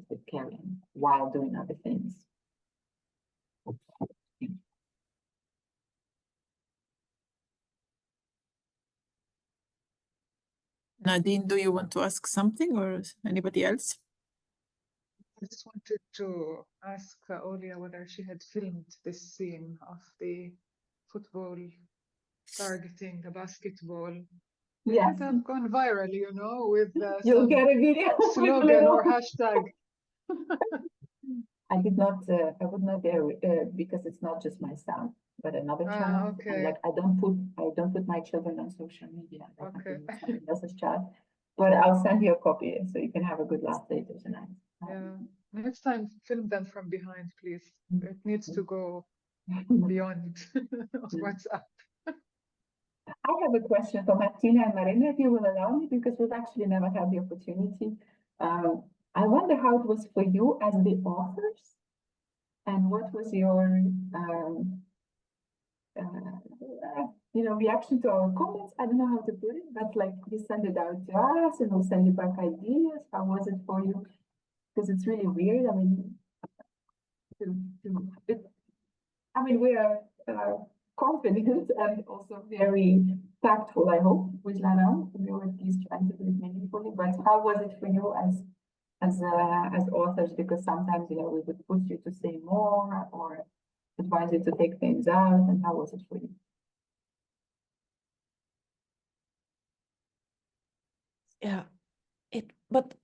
S3: with carrying while doing other things.
S1: Nadine, do you want to ask something, or anybody else?
S2: I just wanted to ask Olga whether she had filmed this scene of the football targeting the basketball. It
S3: Yes.
S2: could have gone viral, with
S3: You'll
S2: some
S3: get a video
S2: slogan or hashtag.
S3: I did not. I would not dare because it's not just my son, but another child.
S2: Okay.
S3: And, like I don't put my children on social media.
S2: Okay.
S3: Somebody else's child. But I'll send you a copy so you can have a good laugh later tonight.
S2: Yeah. Next time, film them from behind, please. It needs to go beyond WhatsApp.
S3: I have a question for Martina and Maryna, if you will allow me, because we've actually never had the opportunity. I wonder how it was for you as the authors, and what was your reaction to our comments. I don't know how to put it, but like you send it out to us and we'll send you back ideas. How was it for you? Because it's really weird. I mean, we are confident and also very tactful, I hope, with Ladan. We were at least trying to do it meaningfully. But how was it for you as authors? Because sometimes we would push you to say more or advise you to take things out. And how was it for you?
S5: Yeah, but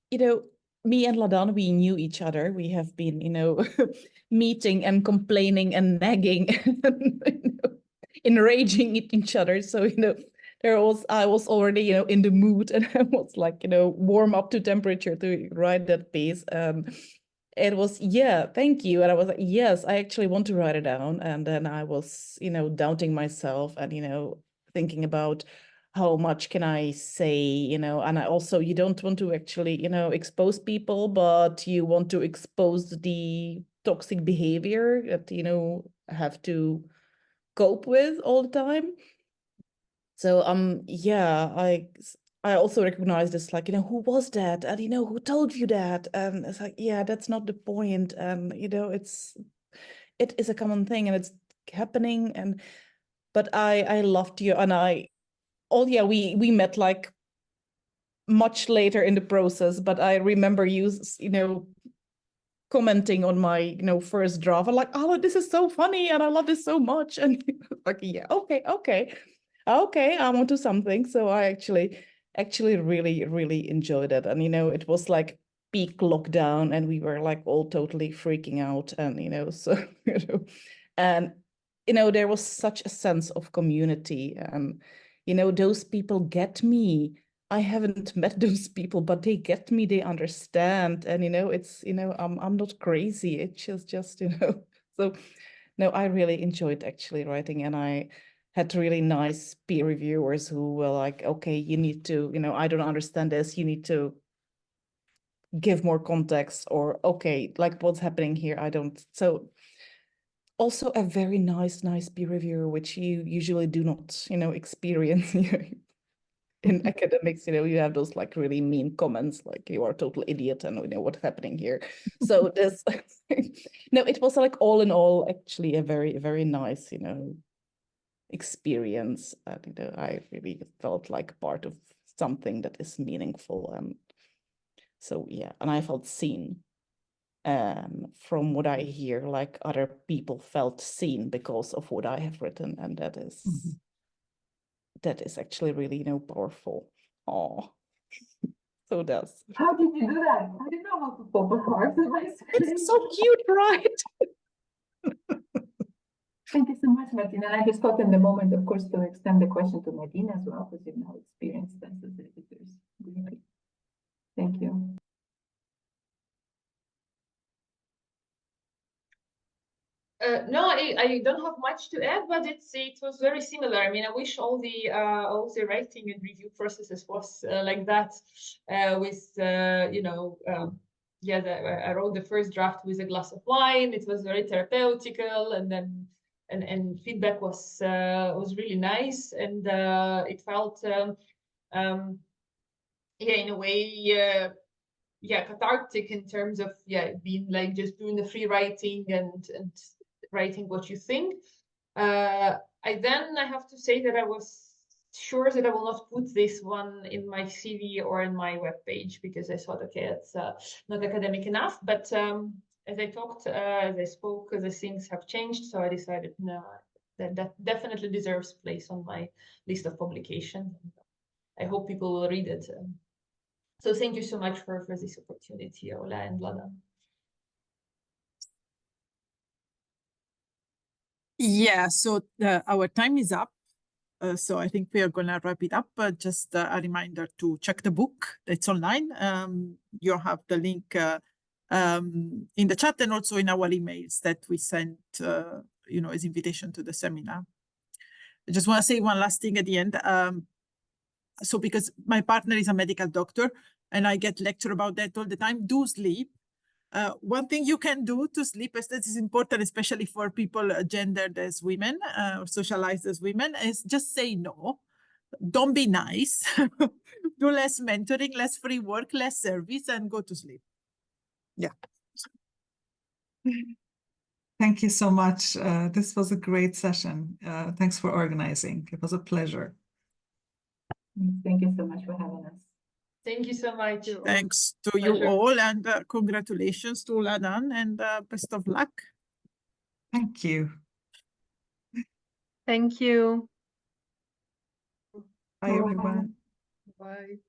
S5: me and Ladan, we knew each other. We have been, meeting and complaining and nagging and enraging at each other. So, I was already, in the mood, and I was like, warm up to temperature to write that piece. It was, yeah, thank you. And I was like, yes, I actually want to write it down. And then I was, doubting myself and, thinking about how much can I say, and I also, you don't want to actually, expose people, but you want to expose the toxic behavior that, have to cope with all the time. So, yeah, I also recognize this, like, who was that? And, who told you that? And it's like, yeah, that's not the point. And, it is a common thing and it's happening. But I loved you, and we met like much later in the process, but I remember you know, commenting on my, first draft. I'm like, oh, this is so funny and I love this so much. And like, yeah, okay, I'm onto something. So I actually really enjoyed it. And, it was like peak lockdown and we were like all totally freaking out. And, so, and, there was such a sense of community. And, those people get me. I haven't met those people, but they get me, they understand. And, it's, I'm not crazy. It's just, so no, I really enjoyed actually writing, and I had really nice peer reviewers who were like, okay, you need to, I don't understand this. You need to give more context, or, okay, like what's happening here? I don't. So also a very nice peer reviewer, which you usually do not, experience in academics. You have those like really mean comments, like you are a total idiot and what's happening here. So this, no, it was like all in all, actually a very nice, experience. I really felt like part of something that is meaningful. And so, yeah, and I felt seen. From what I hear, like other people felt seen because of what I have written, and that is that is actually really, powerful. Oh, so that's.
S3: How did you do that? I didn't know how to pop a heart in my screen.
S5: It's so cute, right?
S3: Thank you so much, Martina. And I just thought in the moment, of course, to extend the question to Martina as well, because you've now experienced this as editors. Thank you.
S6: No, I don't have much to add, but it was very similar. I mean, I wish all the writing and review processes was like that. With I wrote the first draft with a glass of wine. It was very therapeutical, and then and feedback was really nice, and it felt in a way cathartic in terms of being like just doing the free writing and writing what you think. I have to say that I was sure that I will not put this one in my CV or in my webpage, because I thought, okay, it's not academic enough. But as I spoke, the things have changed, so I decided no, that definitely deserves place on my list of publications. I hope people will read it. So thank you so much for this opportunity, Ola and Ladan.
S1: Yeah, so our time is up. So I think we are going to wrap it up. Just a reminder to check the book. It's online. You have the link in the chat and also in our emails that we sent, as invitation to the seminar. I just want to say one last thing at the end. So because my partner is a medical doctor and I get lecture about that all the time, do sleep. One thing you can do to sleep, as that is important, especially for people gendered as women or socialized as women, is just say no. Don't be nice. Do less mentoring, less free work, less service, and go to sleep. Yeah.
S4: Thank you so much. This was a great session. Thanks for organizing. It was a pleasure.
S3: Thank you so much for having us.
S6: Thank you so much.
S1: Thanks to you all, and congratulations to Ladan, and best of luck.
S4: Thank you.
S7: Thank you.
S4: Bye, everyone.
S2: Bye.